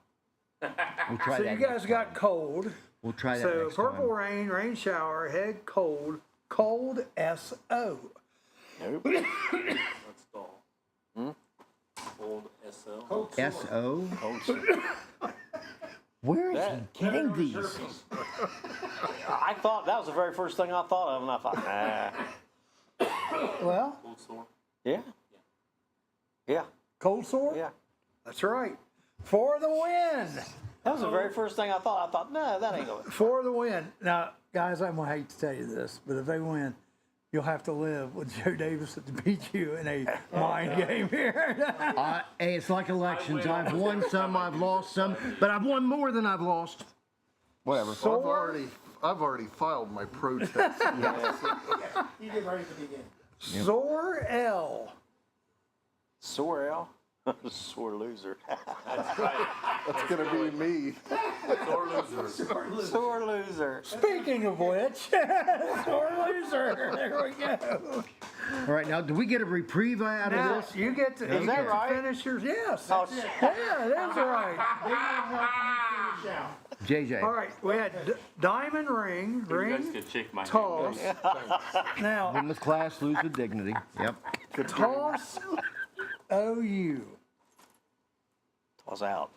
We'll try So that. you guys next got time. cold. We'll try that So next purple time. rain, rain shower, head cold, cold S-O. Nope. Let's go. Old SL. Cold sore. S-O? Cold shower. Where is That- he getting these? Herpes. I thought that was the very first thing I thought of, and I thought, Well, Old sore. yeah, yeah, cold sore? yeah. That's right. For the win. That was the very first thing I thought. I thought, no, that ain't going. For the win. Now, guys, I'm gonna hate to tell you this, but if they win, you'll have to live with Joe Davis to beat you in a mind game here. Hey, it's like elections. I've won some, I've lost some, but I've won more than I've lost. Whatever. Well, I've already filed my protest. You did right at the beginning. Sore L. Sore L, sore loser. That's right. That's gonna be me. Sore loser. Sore loser. Speaking of which, sore loser. There we go. All right, now, do we get a reprieve out Now, of this? you get to, Is you that get to right? finish yours. Yes. Oh, Yeah, that's right. Finish out. JJ. All right, we had diamond ring, You guys ring, can shake my toss. hand. Now, Win with class, lose with dignity. Yep. toss OU. Toss out.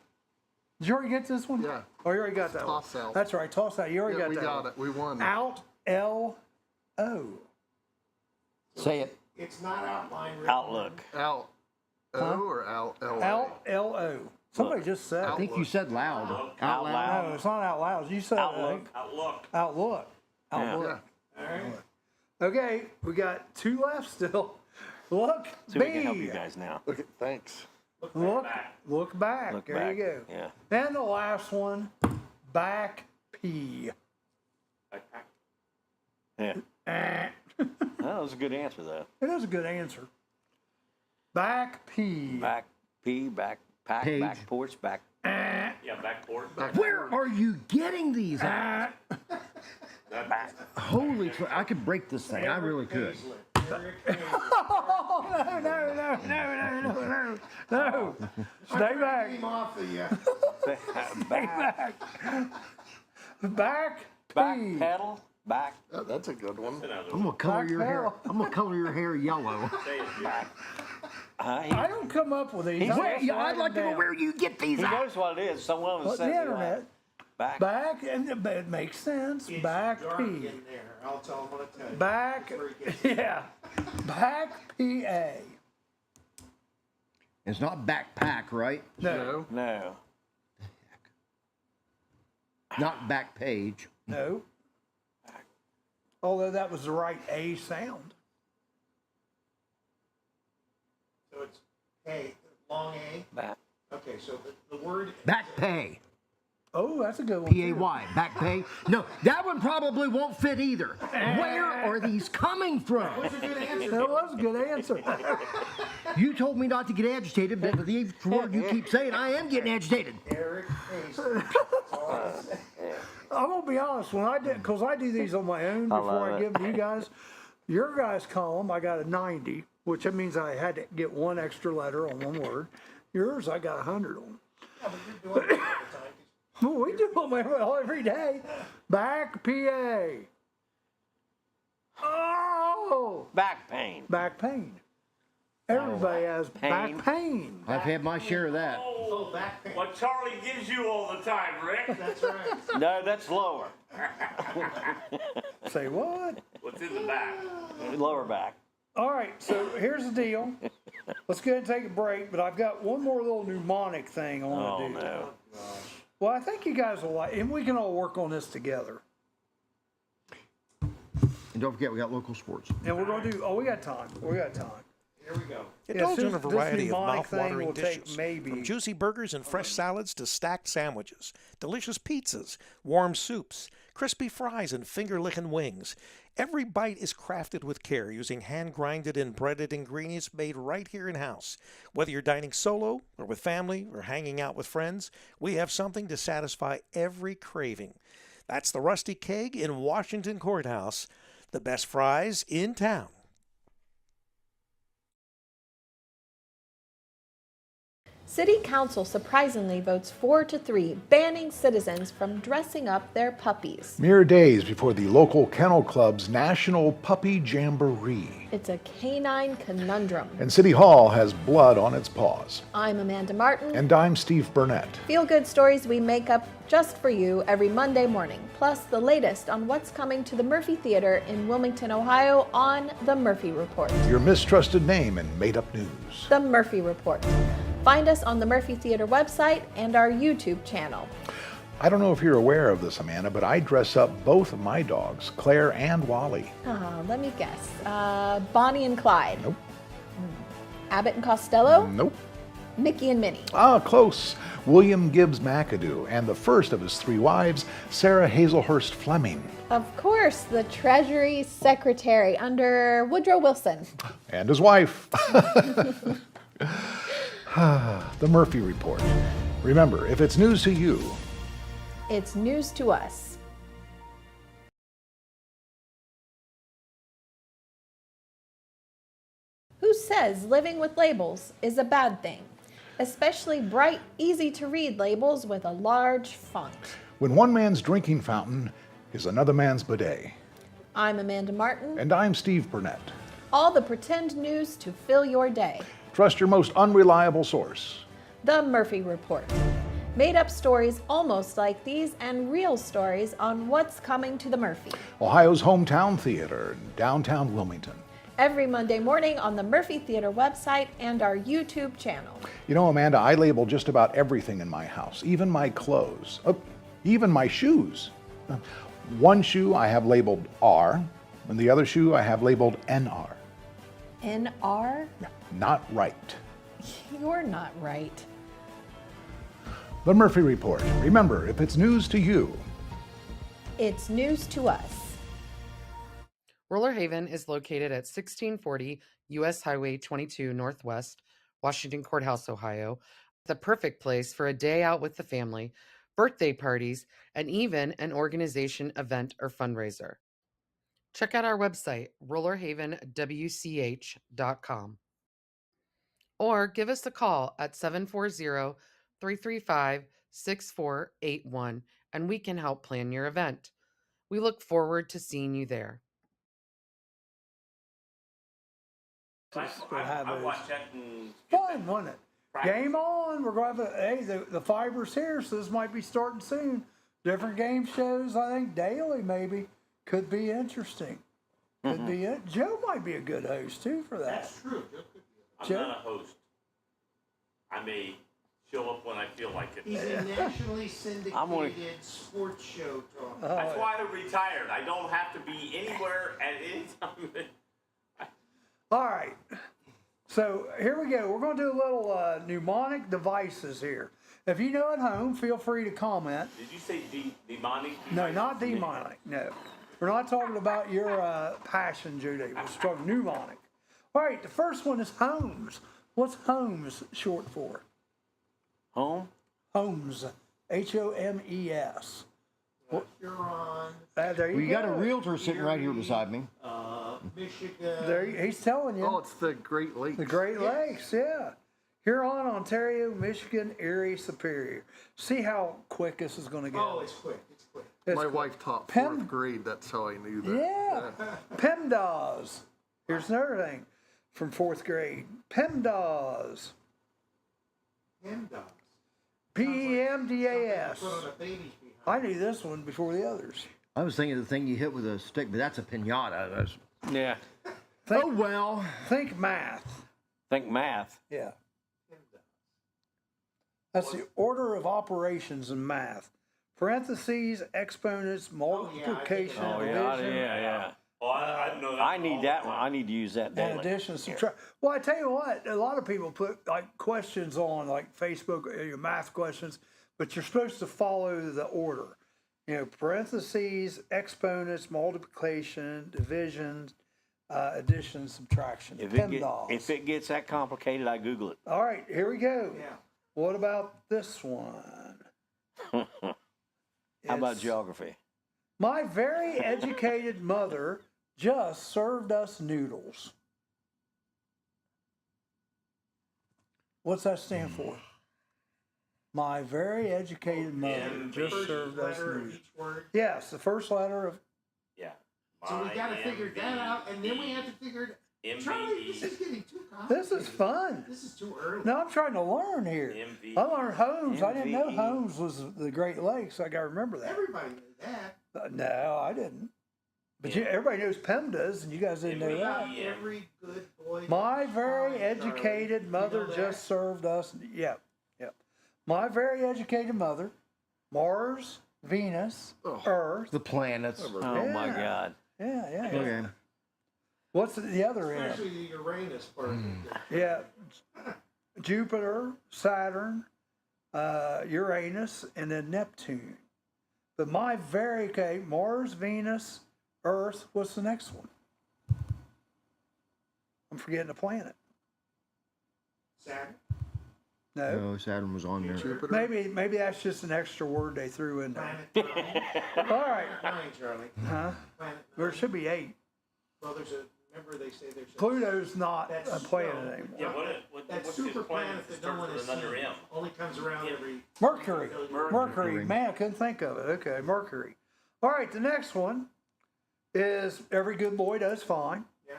Did you already get this one? Yeah. Oh, you already got that Toss one. out. That's right, toss out. You already Yeah, got we that got one. it. We won. Out L-O. Say it. It's not outline. Outlook. Out. O or out? L-O. Somebody just said I it. think you said loud. Out loud. No, it's not out loud. You said Outlook. Outlook. Outlook. Yeah. Outlook. All right. Okay, we got 2 left still. Look, See, we can help you guys now. Okay, thanks. Look back. Look there back. you go. Yeah. And the last one, back P. Backpack. Yeah. Eh. That was a good answer, though. It is a good answer. Back P. Back P, back pack, Page. back porch, back. Yeah, backboard. Where are you getting these at? Back. Holy I could break this thing. I really could. Oh, no. Stay back. Came off the. Back. Back P. Back pedal. Back. That's a good one. I'm gonna color Back your hair. pedal. I'm gonna color your hair yellow. Back. I don't come up with these. I'd like to know where you get these He at. knows what it is. Someone The says it internet. like, back. Back, and it makes sense. It's Back dark P. in there. I'll tell them what I tell you. Back, That's where it gets. yeah. Back PA. It's not backpack, right? No, No. Not back page. no. Although that was the right A sound. So it's A, long A. Back. Okay, so the word. Back pay. Oh, that's a good one. P-A-Y. Back pay. No, that one probably won't fit either. Where are these coming from? That's a good answer. That was a good answer. You told me not to get agitated, but with the word you keep saying, I am getting agitated. Eric Payson. That's all I say. I'm gonna be honest. When I did, because I do these on my own before love I it. give them to you guys. Your guys' column, I got a 90, which that means I had to get one extra letter on one word. Yours, I got 100 on. Yeah, but you're doing it all the time. Well, we do them every day. Back PA. Oh, Back pain. back pain. Everybody has Pain. back pain. I've had my share of that. Oh, back pain. What Charlie gives you all the time, Rick. That's right. No, that's lower. Say what? What's in the back? Lower back. All right, so here's the deal. Let's go ahead and take a break, but I've got one more little mnemonic thing I want Oh, to do. no. Well, I think you guys will like, and we can all work on this together. And don't forget, we got local sports. And we're gonna do. Oh, we got time. We got time. Here we go. Indulge in a this variety of mnemonic thing mouth-watering will take dishes, maybe- from juicy burgers and fresh salads to stacked sandwiches, delicious pizzas, warm soups, crispy fries, and finger-licking wings. Every bite is crafted with care using hand-grinded and breaded ingredients made right here in-house. Whether you're dining solo or with family or hanging out with friends, we have something to satisfy every craving. That's the Rusty Keg in Washington Courthouse, the best fries in town. City Council surprisingly votes 4-3, banning citizens from dressing up their puppies. Mere days before the local kennel club's National Puppy Jamboree. It's a canine conundrum. And City Hall has blood on its paws. I'm Amanda Martin. And I'm Steve Burnett. Feel-good stories we make up just for you every Monday morning, plus the latest on what's coming to the Murphy Theater in Wilmington, Ohio on The Murphy Report. Your mistrusted name in made-up news. The Murphy Report. Find us on the Murphy Theater website and our YouTube channel. I don't know if you're aware of this, Amanda, but I dress up both of my dogs, Claire and Wally. Let me guess. Bonnie and Clyde. Nope. Abbott and Costello. Nope. Mickey and Minnie. Ah, close. William Gibbs McAdoo and the first of his 3 wives, Sarah Hazelhurst Fleming. Of course, the Treasury Secretary under Woodrow Wilson. And his wife. The Murphy Report. Remember, if it's news to you, It's news to us. Who says living with labels is a bad thing? Especially bright, easy to read labels with a large font. when one man's drinking fountain is another man's bidet. I'm Amanda Martin. And I'm Steve Burnett. All the pretend news to fill your day. Trust your most unreliable source. The Murphy Report. Made up stories almost like these and real stories on what's coming to the Murphy. Ohio's hometown theater in downtown Wilmington. every Monday morning on the Murphy Theater website and our YouTube channel. You know, Amanda, I label just about everything in my house, even my clothes, even my shoes. One shoe I have labeled R, and the other shoe I have labeled NR. NR? Not right. You're not right. The Murphy Report. Remember, if it's news to you, It's news to us. Roller Haven is located at 1640 U.S. Highway 22 Northwest, Washington Courthouse, Ohio. The perfect place for a day out with the family, birthday parties, and even an organization, event, or fundraiser. Check out our website, rollerhavenwch.com. Or give us a call at 740-335-6481 and we can help plan your event. We look forward to seeing you there. We'll have I those. watched that and Fun, wasn't it? Practice. Game on. We're going to have the fiber's here, so this might be starting soon. Different game shows, I think, daily maybe. Could be interesting. Could be it. Joe might be a good host, too, for that. That's true. I'm Joe? not a host. I may show up when I feel like it. He's a nationally I'm gonna- syndicated sports show talk. That's why I'm retired. I don't have to be anywhere at any time. All right. So here we go. We're going to do a little mnemonic devices here. If you know at home, feel free to comment. Did you say demonic? No, not demonic. No. We're not talking about your passion, Judy. We're talking mnemonic. All right. The first one is Holmes. What's Holmes short for? Home? Holmes. Homes. You're on There you We go. got a realtor sitting right here beside me. Michigan. He's telling you. Oh, it's the Great Lakes. The Great Lakes, yeah. Huron, Ontario, Michigan, Erie, Superior. See how quick this is going to get. Oh, it's quick. It's quick. It's My quick. wife taught Pen- 4th grade. That's how I knew that. Yeah. PEMDAS. Here's another thing from 4th grade. PEMDAS. PEMDAS. PEMDAS. Put on a baby's behind. I knew this one before the others. I was thinking of the thing you hit with a stick, but that's a pinata. Yeah. Think, Oh, well. think math. Think math. Yeah. That's the order of operations in math. Parentheses, exponents, multiplication, Oh, division. yeah. Oh, I know that. I need that one. I need to use that And daily. addition, subtract. Well, I tell you what, a lot of people put like questions on like Facebook, math questions, but you're supposed to follow the order. Parentheses, exponents, multiplication, division, addition, subtraction. If PEMDAS. it gets that complicated, I Google it. All right, here we go. Yeah. What about this one? How about It's, geography? My very educated mother just served us noodles. What's that stand for? My very educated mother just First served us letter of noodles. each word. Yes, the first letter of. Yeah. So we got to figure that out, and then we have to figure it. Charlie, this is getting too complicated. This is fun. This is too early. No, I'm trying to learn here. MV. I learned Holmes. I didn't know MVE. Holmes was the Great Lakes. I got to remember that. Everybody knew that. No, I didn't. But everybody knows PEMDAS, and you guys didn't know We that. got every good boy. My very Charlie. educated You mother know that? just served us. Yep. My very educated mother, Mars, Venus, Earth. The planets. Oh, my Yeah. God. Yeah. Okay. What's the other end? Especially the Uranus part. Yeah. Jupiter, Saturn, Uranus, and then Neptune. But my very, Mars, Venus, Earth. What's the next one? I'm forgetting a planet. Saturn. No. No, Saturn was on there. Jupiter. Maybe that's just an extra word they threw in there. Planet 9. All right. 9, Charlie. Huh? Planet There 9. should be 8. Well, there's a. Remember they say there's a. Pluto's not a That's- planet no. anymore. Yeah, That what's super this planet planet that that no one starts has with another seen M? only comes around every. Mercury. Mercury. Mercury. Man, I couldn't think of it. Okay, Mercury. All right, the next one is Every Good Boy Does Fine. Yeah.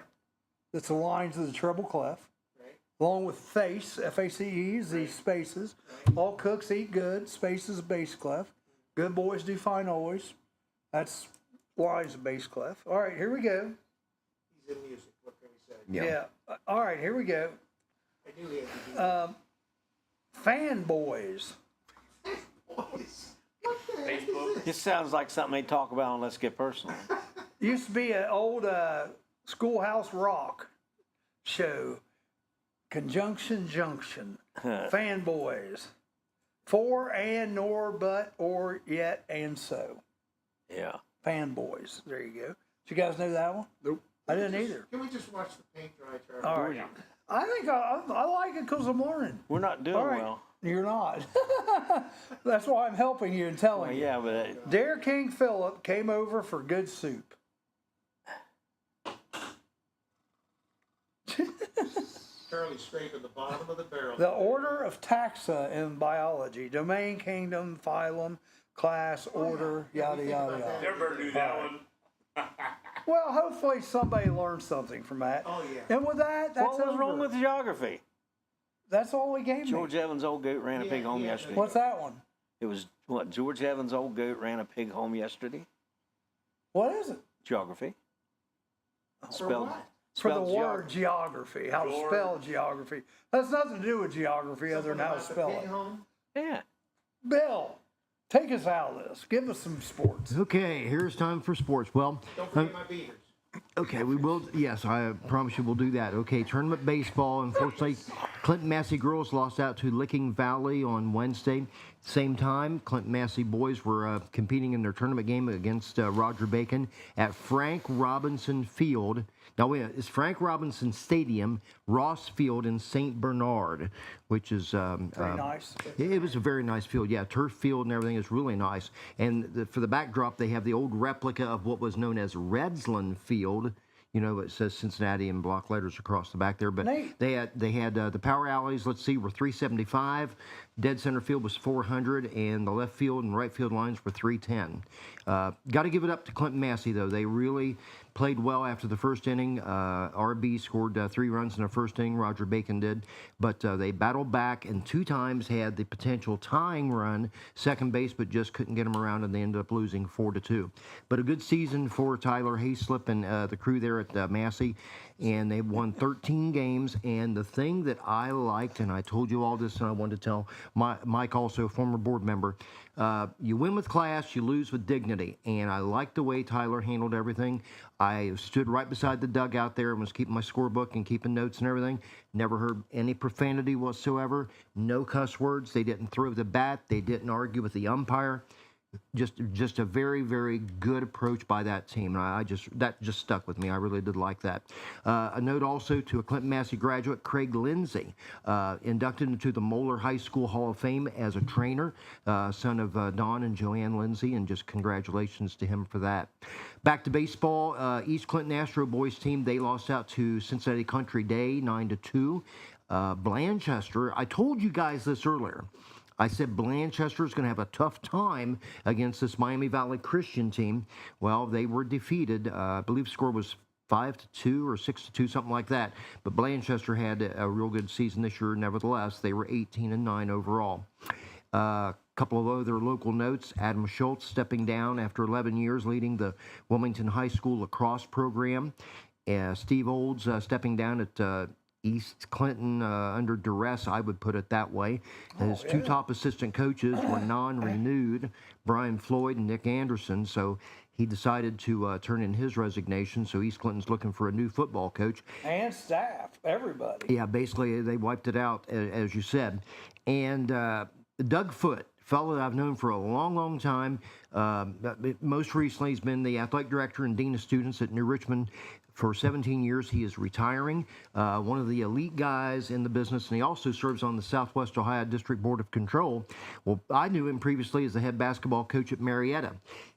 It's the lines of the treble clef. Right. Along with face, F-A-C-E, is these spaces. All cooks eat good, spaces of bass clef. Good boys do fine always. That's lines of bass clef. All right, here we go. He's in music. What can we say? Yeah. All right, here we go. I knew he had to do that. Fanboys. Boys, what the heck is Facebook. this? This sounds like something they talk about on Let's Get Personal. Used to be an old Schoolhouse Rock show. Conjunction Junction. Fanboys. For and nor but or yet and so. Yeah. Fanboys. There you go. Did you guys know that one? Nope. I didn't either. Can we just watch the paint dry, Charlie? All right. I think I like it because I'm learning. We're not doing All right. well. You're not. That's why I'm helping you and telling Well, you. yeah, but Dare King Philip came over for good soup. Charlie scraping the bottom of the barrel. The order of taxa in biology: domain, kingdom, phylum, class, order, yada yada yada. Never do that one. Well, hopefully somebody learned something from that. Oh, yeah. And with that, that's what was wrong over. with geography? That's all he gave George me. Evans' old goat ran a pig home yeah, yesterday. What's that one? It was what? George Evans' old goat ran a pig home yesterday. What is it? Geography. For Spelled. what? For the spelled word geography, how to George. spell geography. Has nothing to do with geography other than how to About the spell pig it. home? Yeah. Bill, take us out of this. Give us some sports. Okay, here's time for sports. Well, Don't forget my beavers. okay, we will. Yes, I promise you we'll do that. Okay, tournament baseball. Unfortunately, Clinton Massey girls lost out to Licking Valley on Wednesday. Same time, Clinton Massey boys were competing in their tournament game against Roger Bacon at Frank Robinson Field. Now, wait, it's Frank Robinson Stadium, Ross Field in St. Bernard, which is Pretty nice. it was a very nice field. Yeah, turf field and everything is really nice. And for the backdrop, they have the old replica of what was known as Redsland Field. You know, it says Cincinnati in block letters across the back there. But Neat. they had the power alleys. Let's see, were 375. Dead center field was 400, and the left field and right field lines were 310. Got to give it up to Clinton Massey though. They really played well after the first inning. RB scored 3 runs in the first inning. Roger Bacon did, but they battled back and 2 times had the potential tying run second base, but just couldn't get them around, and they ended up losing 4-2. But a good season for Tyler Hayslip and the crew there at Massey, and they won 13 games. And the thing that I liked, and I told you all this, and I wanted to tell Mike, also a former board member, you win with class, you lose with dignity. And I liked the way Tyler handled everything. I stood right beside the dugout there and was keeping my scorebook and keeping notes and everything. Never heard any profanity whatsoever. No cuss words. They didn't throw the bat. They didn't argue with the umpire. Just a very, very good approach by that team. And that just stuck with me. I really did like that. A note also to a Clinton Massey graduate, Craig Lindsay, inducted into the Moeller High School Hall of Fame as a trainer, son of Don and Joanne Lindsay, and just congratulations to him for that. Back to baseball, East Clinton Astro boys team, they lost out to Cincinnati Country Day 9-2. Blanchester, I told you guys this earlier. I said Blanchester is going to have a tough time against this Miami Valley Christian team. Well, they were defeated. I believe the score was 5-2 or 6-2, something like that. But Blanchester had a real good season this year. Nevertheless, they were 18-9 overall. A couple of other local notes. Adam Schultz stepping down after 11 years leading the Wilmington High School lacrosse program. Steve Olds stepping down at East Clinton under duress, I would put it that way. His 2 top assistant coaches were non-renewed, Brian Floyd and Nick Anderson, so he decided to turn in his resignation. So East Clinton's looking for a new football coach. And staff, everybody. Yeah, basically they wiped it out, as you said. And Doug Foote, fellow that I've known for a long, long time. Most recently, he's been the athletic director and dean of students at New Richmond. For 17 years, he is retiring, one of the elite guys in the business, and he also serves on the Southwest Ohio District Board of Control. Well, I knew him previously as the head basketball coach at Marietta.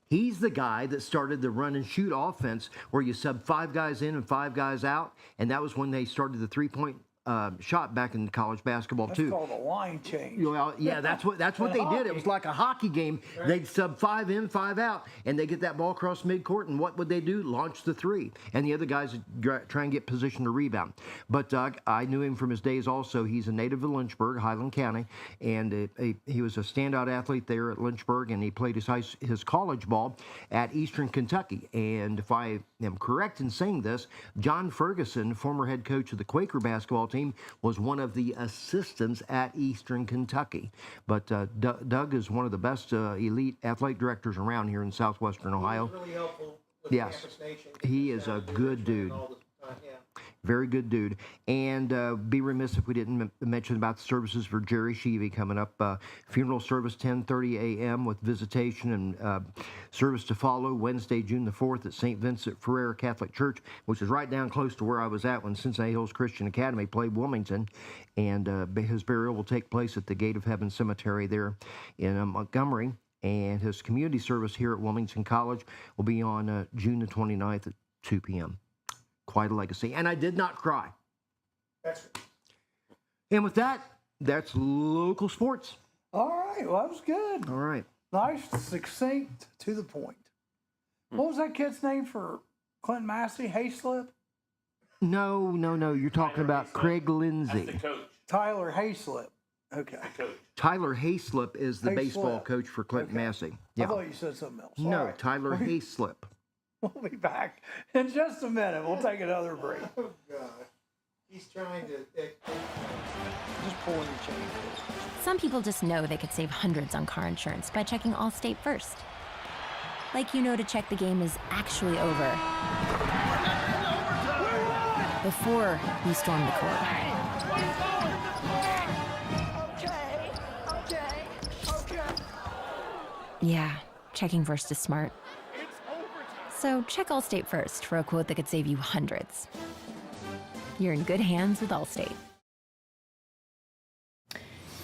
He's the guy that started the run and shoot offense where you sub 5 guys in and 5 guys out, and that was when they started the three-point shot back in college basketball That's too. called a line change. Well, yeah, that's what they did. It was like a hockey game. They'd sub 5 in, 5 out, and they get that ball across midcourt, and what would they do? Launch the three, and the other guys would try and get position to rebound. But I knew him from his days also. He's a native of Lynchburg, Highland County, and he was a standout athlete there at Lynchburg, and he played his college ball at Eastern Kentucky. And if I am correct in saying this, John Ferguson, former head coach of the Quaker basketball team, was one of the assistants at Eastern Kentucky. But Doug is one of the best elite athletic directors around here in southwestern Ohio. He was really helpful with Yes, Campus Nation. he is a good dude. Very good dude. And be remiss if we didn't mention about the services for Jerry Sheevy coming up. Funeral service 10:30 a.m. with visitation and service to follow Wednesday, June the 4th at St. Vincent Ferrer Catholic Church, which is right down close to where I was at when Cincinnati Hills Christian Academy played Wilmington. And his burial will take place at the Gate of Heaven Cemetery there in Montgomery. And his community service here at Wilmington College will be on June the 29th at 2 p.m. Quite a legacy. And I did not cry. That's right. And with that, that's local sports. All right, well, that was good. All right. Nice, succinct, to the point. What was that kid's name for Clinton Massey? Hayslip? No. You're talking about Craig Lindsay. That's the coach. Tyler Hayslip. Okay. Tyler Hayslip is the Hayslip. baseball coach for Clinton Okay. Massey. I Yeah. thought you said something else. All No, right. Tyler Hayslip. We'll be back in just a minute. We'll take another break. Oh, God. He's trying to... Just pulling your chain. Some people just know they could save hundreds on car insurance by checking Allstate first. Like you know to check the game is actually over before you storm the court. Yeah, checking first is smart. So check Allstate first for a quote that could save you hundreds. You're in good hands with Allstate.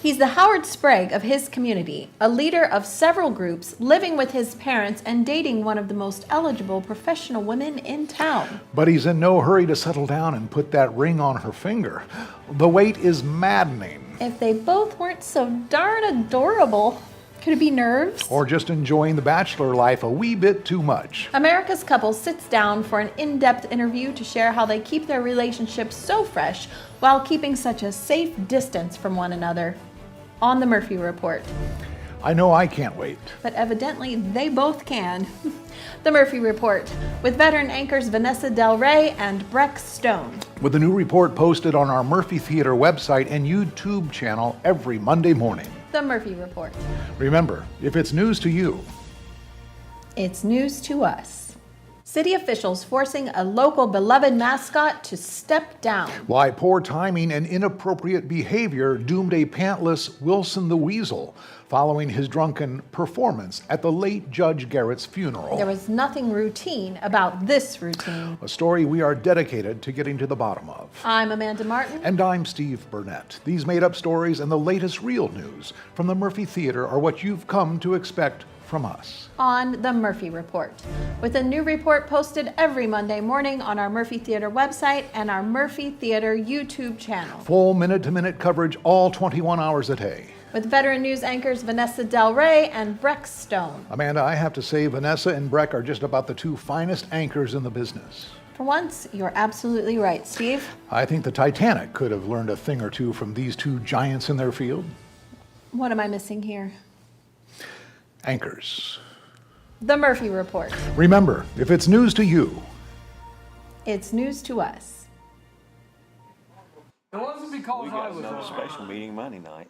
He's the Howard Sprague of his community, a leader of several groups, living with his parents and dating one of the most eligible professional women in town. But he's in no hurry to settle down and put that ring on her finger. The wait is maddening. If they both weren't so darn adorable. Could it be nerves? Or just enjoying the bachelor life a wee bit too much. America's Couple sits down for an in-depth interview to share how they keep their relationship so fresh while keeping such a safe distance from one another. On the Murphy Report. I know I can't wait. But evidently they both can. The Murphy Report with veteran anchors Vanessa Del Rey and Breck Stone. With a new report posted on our Murphy Theater website and YouTube channel every Monday morning. The Murphy Report. Remember, if it's news to you, it's news to us. City officials forcing a local beloved mascot to step down. why poor timing and inappropriate behavior doomed a pantless Wilson the Weasel following his drunken performance at the late Judge Garrett's funeral. There was nothing routine about this routine. A story we are dedicated to getting to the bottom of. I'm Amanda Martin. And I'm Steve Burnett. These made-up stories and the latest real news from the Murphy Theater are what you've come to expect from us. On the Murphy Report, with a new report posted every Monday morning on our Murphy Theater website and our Murphy Theater YouTube channel. Full minute-to-minute coverage all 21 hours a day. With veteran news anchors Vanessa Del Rey and Breck Stone. Amanda, I have to say Vanessa and Breck are just about the two finest anchors in the business. For once, you're absolutely right, Steve. I think the Titanic could have learned a thing or two from these two giants in their field. What am I missing here? Anchors. The Murphy Report. Remember, if it's news to you, it's news to us. It wasn't because We I got was another on. special meeting Monday night.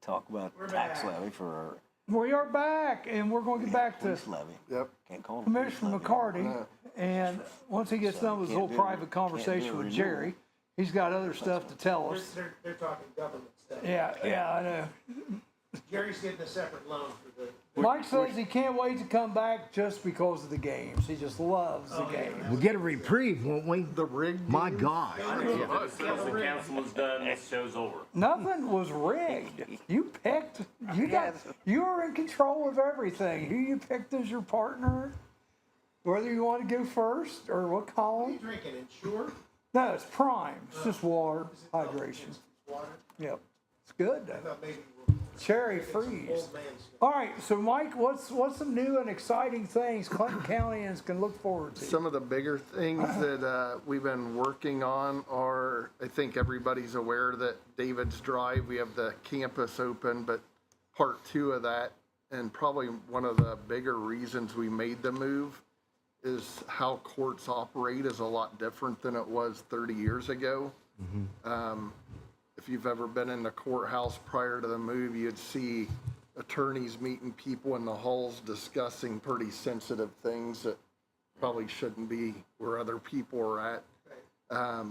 Talk about tax levy for We are back, and we're going to get back to police levy. Yep. Can't call them Commissioner police levy. McCarty. And once he gets done with his Can't little do it. private Can't conversation do it with renewal. Jerry, he's got other stuff to tell us. They're talking government stuff. Yeah, I know. Jerry's getting a separate loan for the... Mike says he can't wait to come back just because of the games. He just loves the games. We'll get a reprieve, won't we? The rigged My game? gosh. Once the council is done, this show's over. Nothing was rigged. You picked. You were in control of everything. Who you picked as your partner, whether you want to go first or what What are column. you drinking, Ensure? No, it's prime. It's just water, hydration. Water. Yep. It's good I though. thought maybe Cherry freeze. old man's. All right, so Mike, what's some new and exciting things Clinton Countyans can look forward to? Some of the bigger things that we've been working on are, I think everybody's aware that David's Drive, we have the campus open, but part 2 of that, and probably one of the bigger reasons we made the move, is how courts operate is a lot different than it was 30 years ago. If you've ever been in the courthouse prior to the move, you'd see attorneys meeting people in the halls discussing pretty sensitive things that probably shouldn't be where other people are at.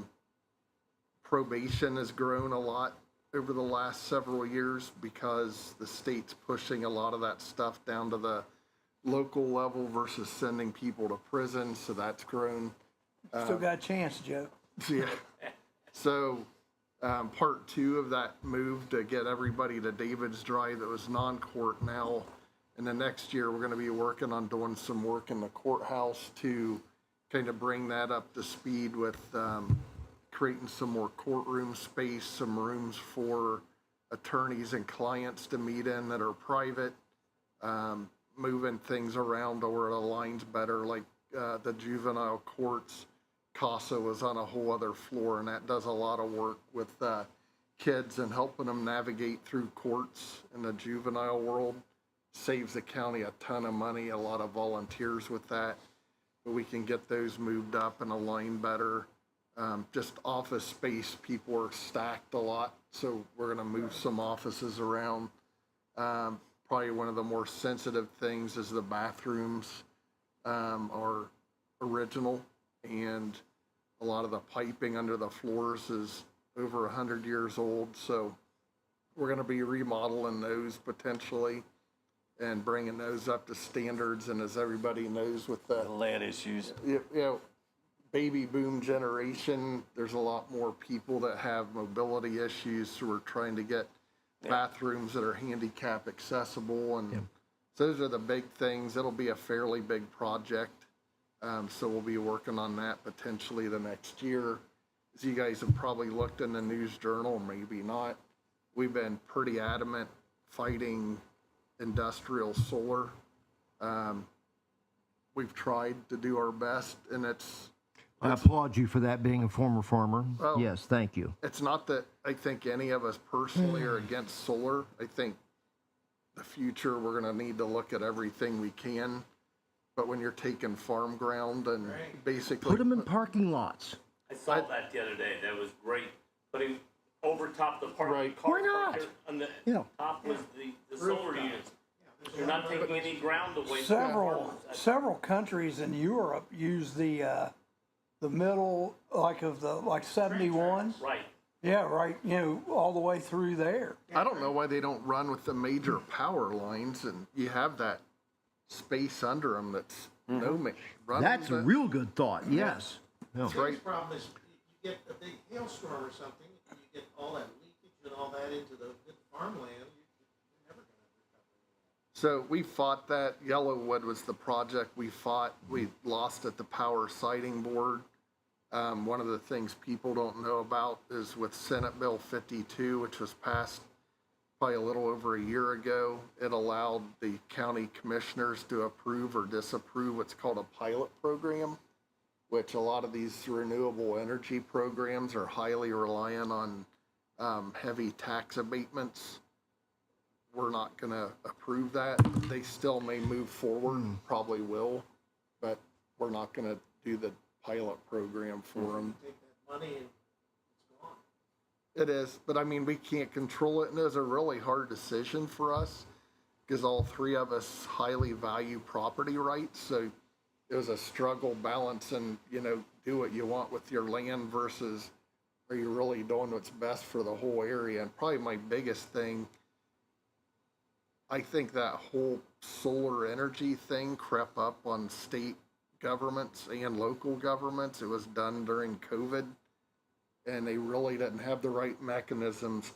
Probation has grown a lot over the last several years because the state's pushing a lot of that stuff down to the local level versus sending people to prison, so that's grown. Still got a chance, Joe. Yeah. So part 2 of that move to get everybody to David's Drive that was non-court now. And the next year, we're going to be working on doing some work in the courthouse to kind of bring that up to speed with creating some more courtroom space, some rooms for attorneys and clients to meet in that are private, moving things around to where it aligns better, like the juvenile courts. CASA was on a whole other floor, and that does a lot of work with kids and helping them navigate through courts in the juvenile world. Saves the county a ton of money, a lot of volunteers with that. But we can get those moved up and aligned better. Just office space, people are stacked a lot, so we're going to move some offices around. Probably one of the more sensitive things is the bathrooms are original, and a lot of the piping under the floors is over 100 years old, so we're going to be remodeling those potentially and bringing those up to standards. And as everybody knows, with the lead issues, you know, baby boom generation, there's a lot more people that have mobility issues, so we're trying to get bathrooms that are handicap accessible, and those are the big things. It'll be a fairly big project. So we'll be working on that potentially the next year. As you guys have probably looked in the News Journal, maybe not, we've been pretty adamant fighting industrial solar. We've tried to do our best, and I applaud you for that, being a former farmer. Well, yes, thank you. It's not that I think any of us personally are against solar. I think the future, we're going to need to look at everything we can. But when you're taking farm ground and basically Put them in parking lots. I saw that the other day. That was great. Putting over top the park. Right. Car Why not? parker on the Yeah. top was the solar units. You're not taking any ground away. Several countries in Europe use the middle, like 71. Right. Yeah, right. You know, all the way through there. I don't know why they don't run with the major power lines, and you have that space under them that's running. That's a real good thought. Yes. The biggest problem is you get a big hailstorm or something, and you get all that leakage and all that into the farmland. You're never going to recover. So we fought that. Yellowwood was the project we fought. We lost at the Power Sighting Board. One of the things people don't know about is with Senate Bill 52, which was passed probably a little over a year ago, it allowed the county commissioners to approve or disapprove what's called a pilot program, which a lot of these renewable energy programs are highly reliant on heavy tax abatements. We're not going to approve that. They still may move forward, probably will, but we're not going to do the pilot program for them. Take that money and it's gone. It is, but I mean, we can't control it, and it was a really hard decision for us because all three of us highly value property rights. So it was a struggle balancing, do what you want with your land versus are you really doing what's best for the whole area? And probably my biggest thing, I think that whole solar energy thing crept up on state governments and local governments. It was done during COVID, and they really didn't have the right mechanisms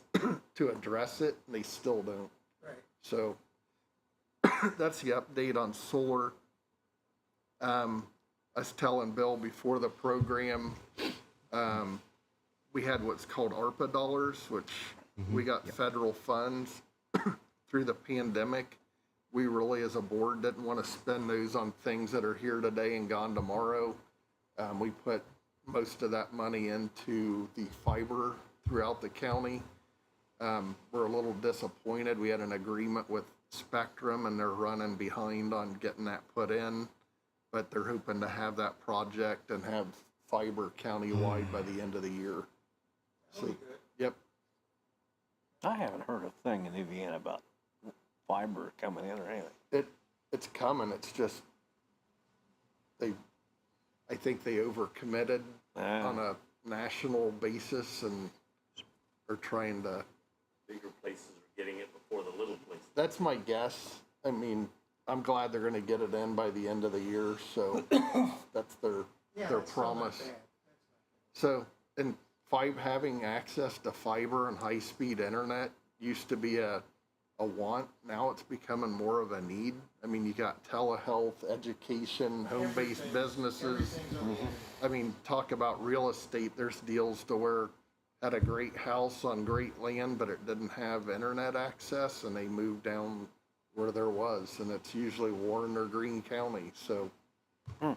to address it, and they still don't. Right. So that's the update on solar. I was telling Bill before the program, We had what's called ARPA dollars, which we got federal funds through the pandemic. We really, as a board, didn't want to spend those on things that are here today and gone tomorrow. We put most of that money into the fiber throughout the county. We're a little disappointed. We had an agreement with Spectrum and they're running behind on getting that put in, but they're hoping to have that project and have fiber countywide by the end of the year. So, yep. I haven't heard a thing in Indiana about fiber coming in or anything. It's coming. It's just I think they overcommitted on a national basis and are trying to. Bigger places are getting it before the little places. That's my guess. I mean, I'm glad they're going to get it in by the end of the year. So that's their promise. So, and having access to fiber and high-speed internet used to be a want. Now it's becoming more of a need. I mean, you got telehealth, education, home-based businesses. I mean, talk about real estate. There's deals to where had a great house on great land, but it didn't have internet access, and they moved down where there was, and it's usually Warren or Greene County. So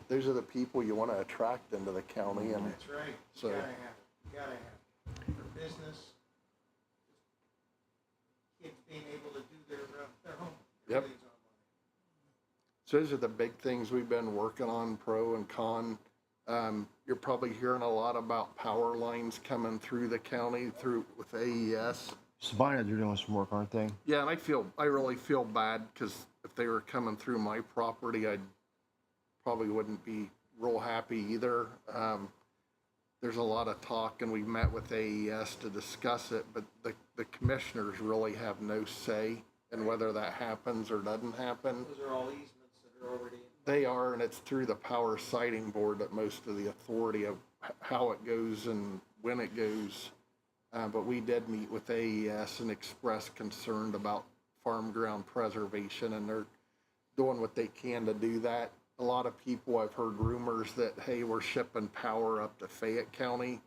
those are the people you want to attract into the county. And that's right. So You gotta have it. For business, kids being able to do their home. Yep. So those are the big things we've been working on, pro and con. You're probably hearing a lot about power lines coming through the county with AES. Sabina, they're doing some work, aren't they? Yeah, and I really feel bad because if they were coming through my property, I probably wouldn't be real happy either. There's a lot of talk, and we met with AES to discuss it, but the commissioners really have no say in whether that happens or doesn't happen. Those are all easements that are already in. They are, and it's through the Power Siting Board that most of the authority of how it goes and when it goes. But we did meet with AES and express concern about farm ground preservation, and they're doing what they can to do that. A lot of people, I've heard rumors that, hey, we're shipping power up to Fayette County.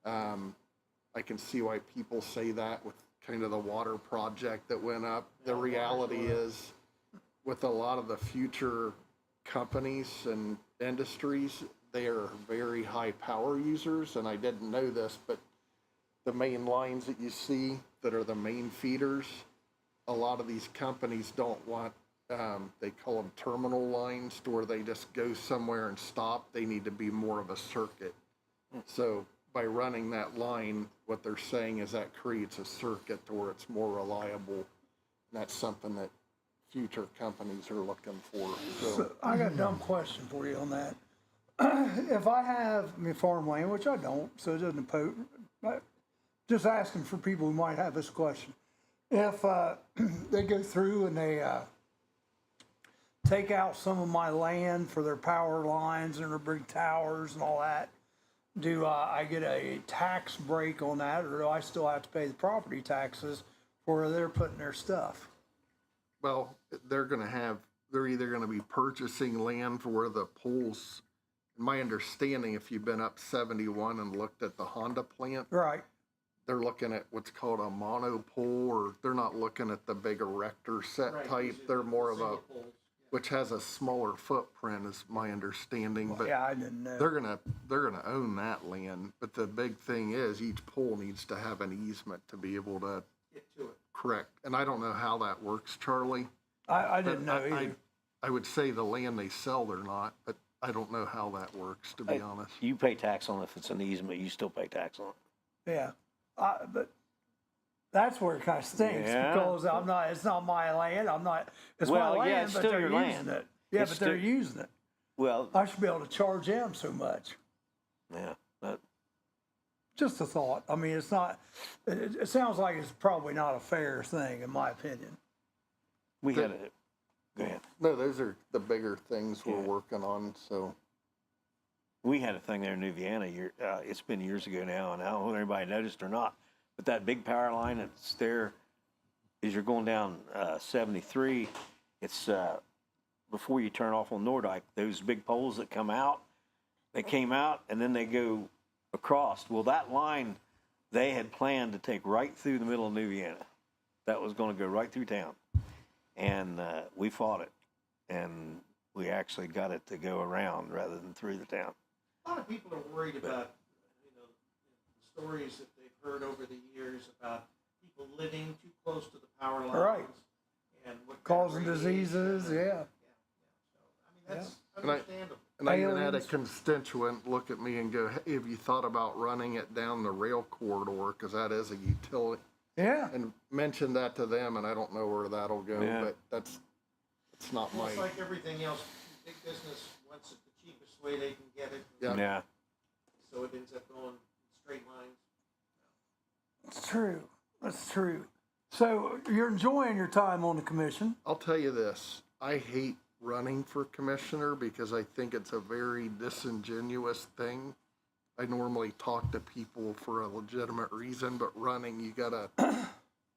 I can see why people say that with kind of the water project that went up. The reality is, with a lot of the future companies and industries, they are very high power users, and I didn't know this, but the main lines that you see that are the main feeders, a lot of these companies don't want, they call them terminal lines, to where they just go somewhere and stop. They need to be more of a circuit. So by running that line, what they're saying is that creates a circuit to where it's more reliable. And that's something that future companies are looking for. So I got a dumb question for you on that. If I have farmland, which I don't, so it doesn't oppose, just asking for people who might have this question. If they go through and they take out some of my land for their power lines and their big towers and all that, do I get a tax break on that, or do I still have to pay the property taxes for where they're putting their stuff? Well, they're either going to be purchasing land for where the poles, in my understanding, if you've been up 71 and looked at the Honda plant, Right. they're looking at what's called a monopole, or they're not looking at the big erector set type. They're more of a, which has a smaller footprint, is my understanding. But Yeah, I didn't know. they're gonna own that land. But the big thing is, each pole needs to have an easement to be able to Get to it. correct. And I don't know how that works, Charlie. I didn't know either. I would say the land they sell, they're not, but I don't know how that works, to be honest. You pay tax on it if it's an easement. You still pay tax on it. Yeah, but that's where it kind of stinks, Yeah. because it's not my land. It's Well, my yeah, land, it's but still they're your using land. it. Yeah, It's but they're still- using it. Well, I should be able to charge them so much. yeah. Just a thought. I mean, it's not, it sounds like it's probably not a fair thing, in my opinion. We had it. Go ahead. No, those are the bigger things we're working on, so. We had a thing there in New Vienna. It's been years ago now, and I don't know if anybody noticed or not, but that big power line that's there, as you're going down 73, it's before you turn off on Nordyke, those big poles that come out, they came out, and then they go across. Well, that line they had planned to take right through the middle of New Vienna. That was going to go right through town. And we fought it. And we actually got it to go around rather than through the town. A lot of people are worried about, the stories that they've heard over the years about people living too close to the power lines. Right. And what Causing kind of radiation diseases, and- yeah. So, I mean, that's And I- understandable. And I even had a Aliens. constituent look at me and go, hey, have you thought about running it down the rail corridor? Because that is a utility. Yeah. And mentioned that to them, and I don't know where that'll go, Yeah. but it's not Well, my, it's like everything else, big business wants it the cheapest way they can get it. Yeah. Yeah. So it ends up going in straight lines. It's true. That's true. So you're enjoying your time on the commission. I'll tell you this, I hate running for commissioner because I think it's a very disingenuous thing. I normally talk to people for a legitimate reason, but running, you gotta,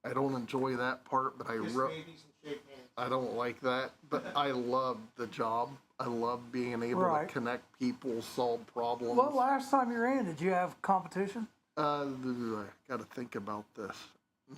I don't enjoy that part, but Kiss babies and shake hands. I don't like that, but I love the job. I love being able Right. to connect people, solve problems. Well, last time you ran, did you have competition? I gotta think about this.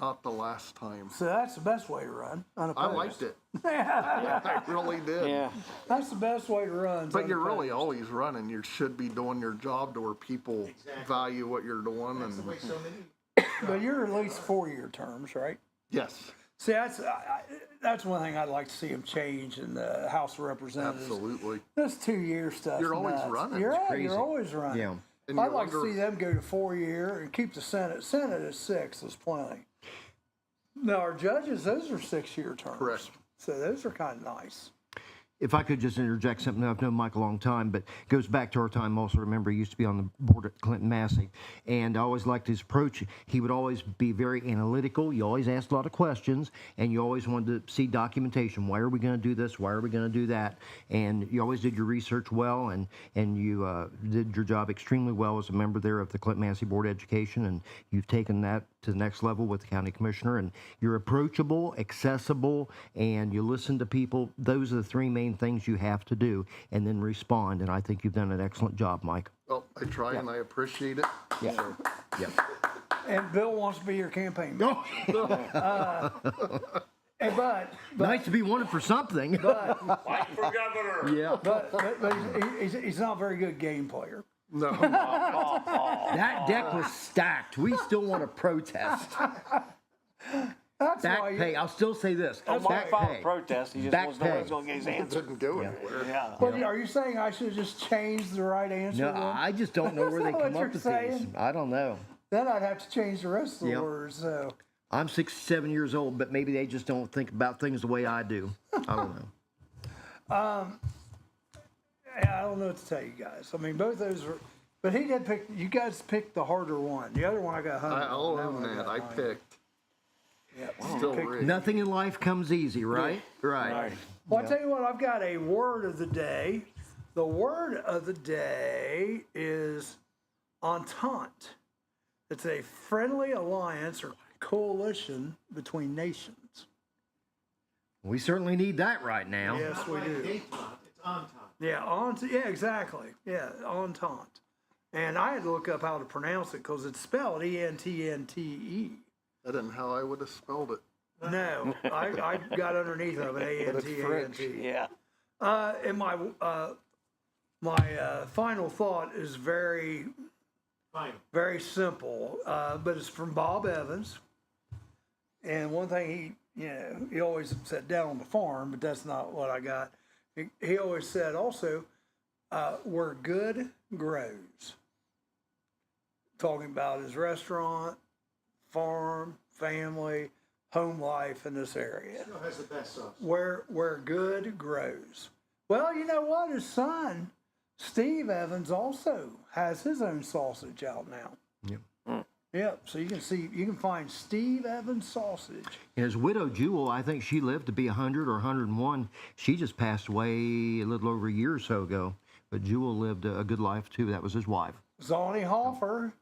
Not the last time. So that's the best way to run. I Unopposed. liked it. Yeah. I really did. Yeah. That's the best way to run. But you're unopposed. really always running. You should be doing your job to where people Exactly. value what you're doing. That's the And way so many. But you're at least 4-year terms, right? yes, See, that's one thing I'd like to see them change in the House of Representatives. absolutely. This 2-year stuff. You're always nuts. running. You're It's right. crazy. You're always running. Yeah. And I'd you like to wonder- see them go to 4-year and keep the Senate. Senate is 6 is plenty. Now our judges, those are 6-year terms. Correct. So those are kind of nice. If I could just interject something, I've known Mike a long time, but it goes back to our time. Also, remember, he used to be on the board at Clinton Massey, and I always liked his approach. He would always be very analytical. You always asked a lot of questions, and you always wanted to see documentation. Why are we going to do this? Why are we going to do that? And you always did your research well, and you did your job extremely well as a member there of the Clinton Massey Board of Education, and you've taken that to the next level with the county commissioner. And you're approachable, accessible, and you listen to people. Those are the 3 main things you have to do, and then respond. And I think you've done an excellent job, Mike. Well, I try and I appreciate it. Yeah. So, Yeah. And Bill wants to be your campaign. No. But Nice to be wanted for something. Fight for governor. Yeah. but he's not a very good game player. no, That deck was stacked. We still want to protest. That's Back why. pay. I'll still say this. Mike Back filed pay. a protest. He just Back wants to know when pay. he's going to get his it answer. didn't go anywhere. Yeah. But are you saying I should just change the right answer? No, then? I just don't know where they Is that come what up with you're these. saying? I don't know. Then I'd have to change the rest of the Yep. words. So. I'm 67 years old, but maybe they just don't think about things the way I do. I don't know. Yeah, I don't know what to tell you guys. I mean, both those are, but he did pick. You guys picked the harder one. The other one I got 100. I'll on. own one that. got I 90. picked. Yeah. Still Picked- rigged. Nothing in life comes easy, right? Right. Well, I tell you what, I've got a word of the day. The word of the day is entente. It's a friendly alliance or coalition between nations. We certainly need that right now. Yes, we Like do. detente, it's on time. Yeah, exactly. Yeah, entente. And I had to look up how to pronounce it because it's spelled E-N-T-N-T-E. That isn't how I would have spelled it. No, I got underneath of it, A-N-T-A-N-T. Yeah. And my final thought is very, Fine. very simple, but it's from Bob Evans. And one thing he always said down on the farm, but that's not what I got. He always said also, where good grows. Talking about his restaurant, farm, family, home life in this area. Still has the best sauce. Where good grows. Well, you know what? His son, Steve Evans, also has his own sausage out now. Yep. Yep. So you can find Steve Evans sausage. And his widow, Jewel, I think she lived to be 100 or 101. She just passed away a little over a year or so ago. But Jewel lived a good life, too. That was his wife. Zonnie Hoffer.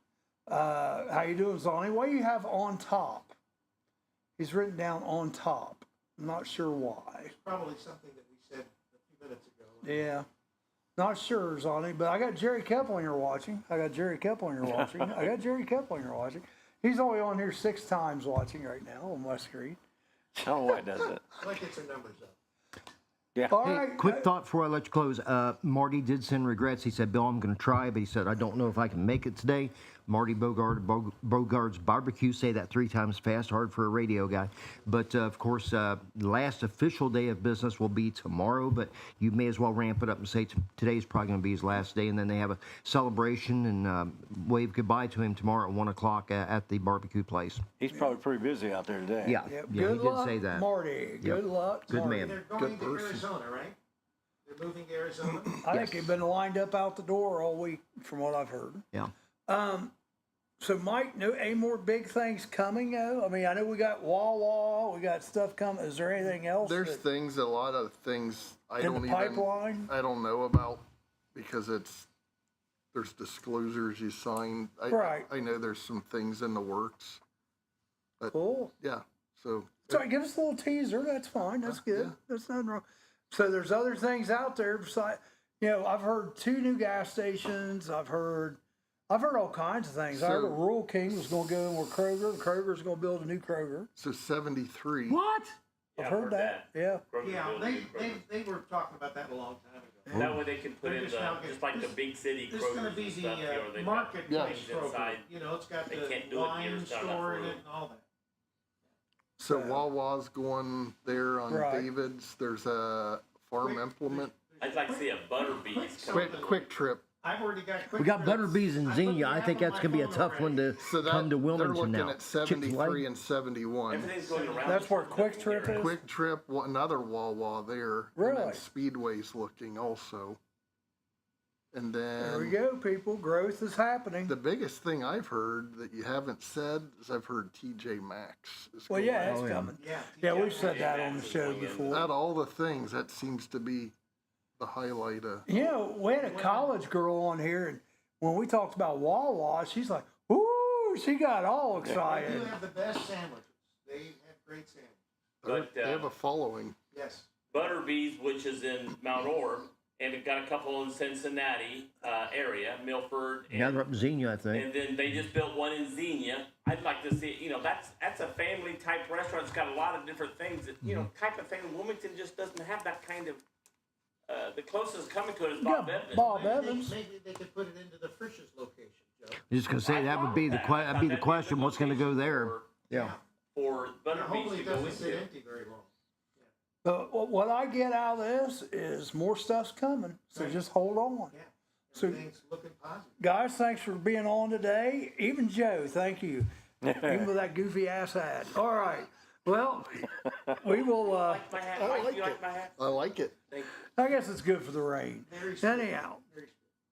How you doing, Zonnie? What do you have on top? He's written down on top. I'm not sure why. Probably something that we said a few minutes ago. Yeah. Not sure, Zonny, but I got Jerry Keplinger watching. I got Jerry Keplinger watching. He's only on here 6 times watching right now on my screen. I don't know why it does that. I like get some numbers up. Yeah. All Hey, right. quick thought before I let you close. Marty did send regrets. He said, Bill, I'm going to try, but he said, I don't know if I can make it today. Marty Bogart's Barbecue, say that 3 times fast, hard for a radio guy. But, of course, the last official day of business will be tomorrow, but you may as well ramp it up and say today's probably going to be his last day, and then they have a celebration and wave goodbye to him tomorrow at 1 o'clock at the barbecue place. He's probably pretty busy out there today. Yeah, Yep. yeah, Good he did luck, say that. Marty. Good luck, Good Marty. man. They're going to Arizona, right? They're moving to Arizona. I think they've been lined up out the door all week, from what I've heard. Yeah. So, Mike, any more big things coming? I mean, I know we got Wawa, we got stuff coming. Is there anything else? There's that, a lot of things I in don't the even, pipeline? I don't know about because there's disclosures you sign. Right. I know there's some things in the works. But Cool. yeah, so. So give us a little teaser. That's fine. That's good. Yeah. That's nothing wrong. So there's other things out there besides, I've heard 2 new gas stations. I've heard all kinds of things. I heard So- Rural King was going to go in with Kroger. Kroger's going to build a new Kroger. So 73. What? Yeah, I've heard that. Yeah. Yeah, they were talking about that a long time ago. That way they can put They're in just now just like the this- big city This is going to Krogers be and stuff, the they've got marketplace things Kroger. inside. It's got They the can't do it wine here, it's not enough store in room. it and all that. So Wawa's going there on Right. David's. There's a farm implement. I'd like to see a Butterbees come. Quick Trip. I've already got quick We got trips. Butterbees and I put Xenia. the I app think on that's my going to be a phone tough one already. to So come to they're Wilmington looking now. at 73 Chick-fil-A? and 71. Everything's going around. That's where Quick Trip is? Quick Trip, another Wawa there. And Really? then Speedway's looking also. And There we then go, people. Growth is happening. the biggest thing I've heard that you haven't said is I've heard TJ Maxx is Well, going. yeah, it's Oh, yeah. coming. Yeah. Yeah, we've said that on the show Maxx is before. Out of all the things, that seems to be the highlight of. We had a college girl on here, and when we talked about Wawa, she's like, "Ooh!" She got all They do excited. have the best sandwiches. They have great sandwiches. But, They have a following. Yes. Butterbees, which is in Mount Orb, and it got a couple in Cincinnati area, Milford, Yeah, and, they're up in Xenia, I think. and then they just built one in Xenia. I'd like to see, that's a family type restaurant. It's got a lot of different things that, type of thing. Wilmington just doesn't have that kind of. The closest coming to it is Bob Yeah, Evans. Bob Maybe Evans. maybe they could put it into the Frisch's location, Joe. I'm just going to say that would be the question. What's going to go there? Yeah. For Butterbees Hopefully to it go doesn't sit into. empty very long. But what I get out of this is more stuff's coming. So just hold on. Yeah. So- Everything's looking positive. Guys, thanks for being on today. Even Joe, thank you. Even with that goofy ass hat. All right. Well, we will. Like my hat. Mike, you like my hat? I like it. Thank I guess it's good for the rain. Very smooth. Anyhow, Very smooth.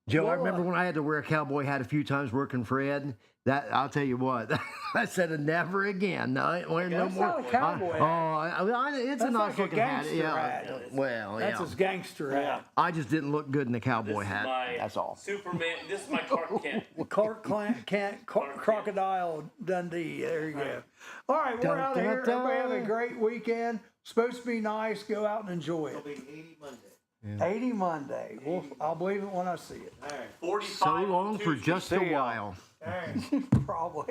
Joe, I Well, remember when I had to wear a cowboy hat a few times working for Ed. That I'll tell you what, I said never again. No, I ain't wearing no That's more. not a cowboy hat. It's That's a nice like a looking hat. gangster Yeah. hat. Well, that's yeah. his gangster hat. I just didn't look good in the cowboy This is hat. my That's all. Superman. This is my Clark Kent. Crocodile Dundee. There you go. All right, we're Dun, out of dun, here. dun. Everybody have a great weekend. Supposed to be nice. Go out and enjoy it. It'll be 80 Monday. 80 Monday. Well, I'll believe it when I see it. All right. 45 So long for Tuesday. just a while. All right. Probably.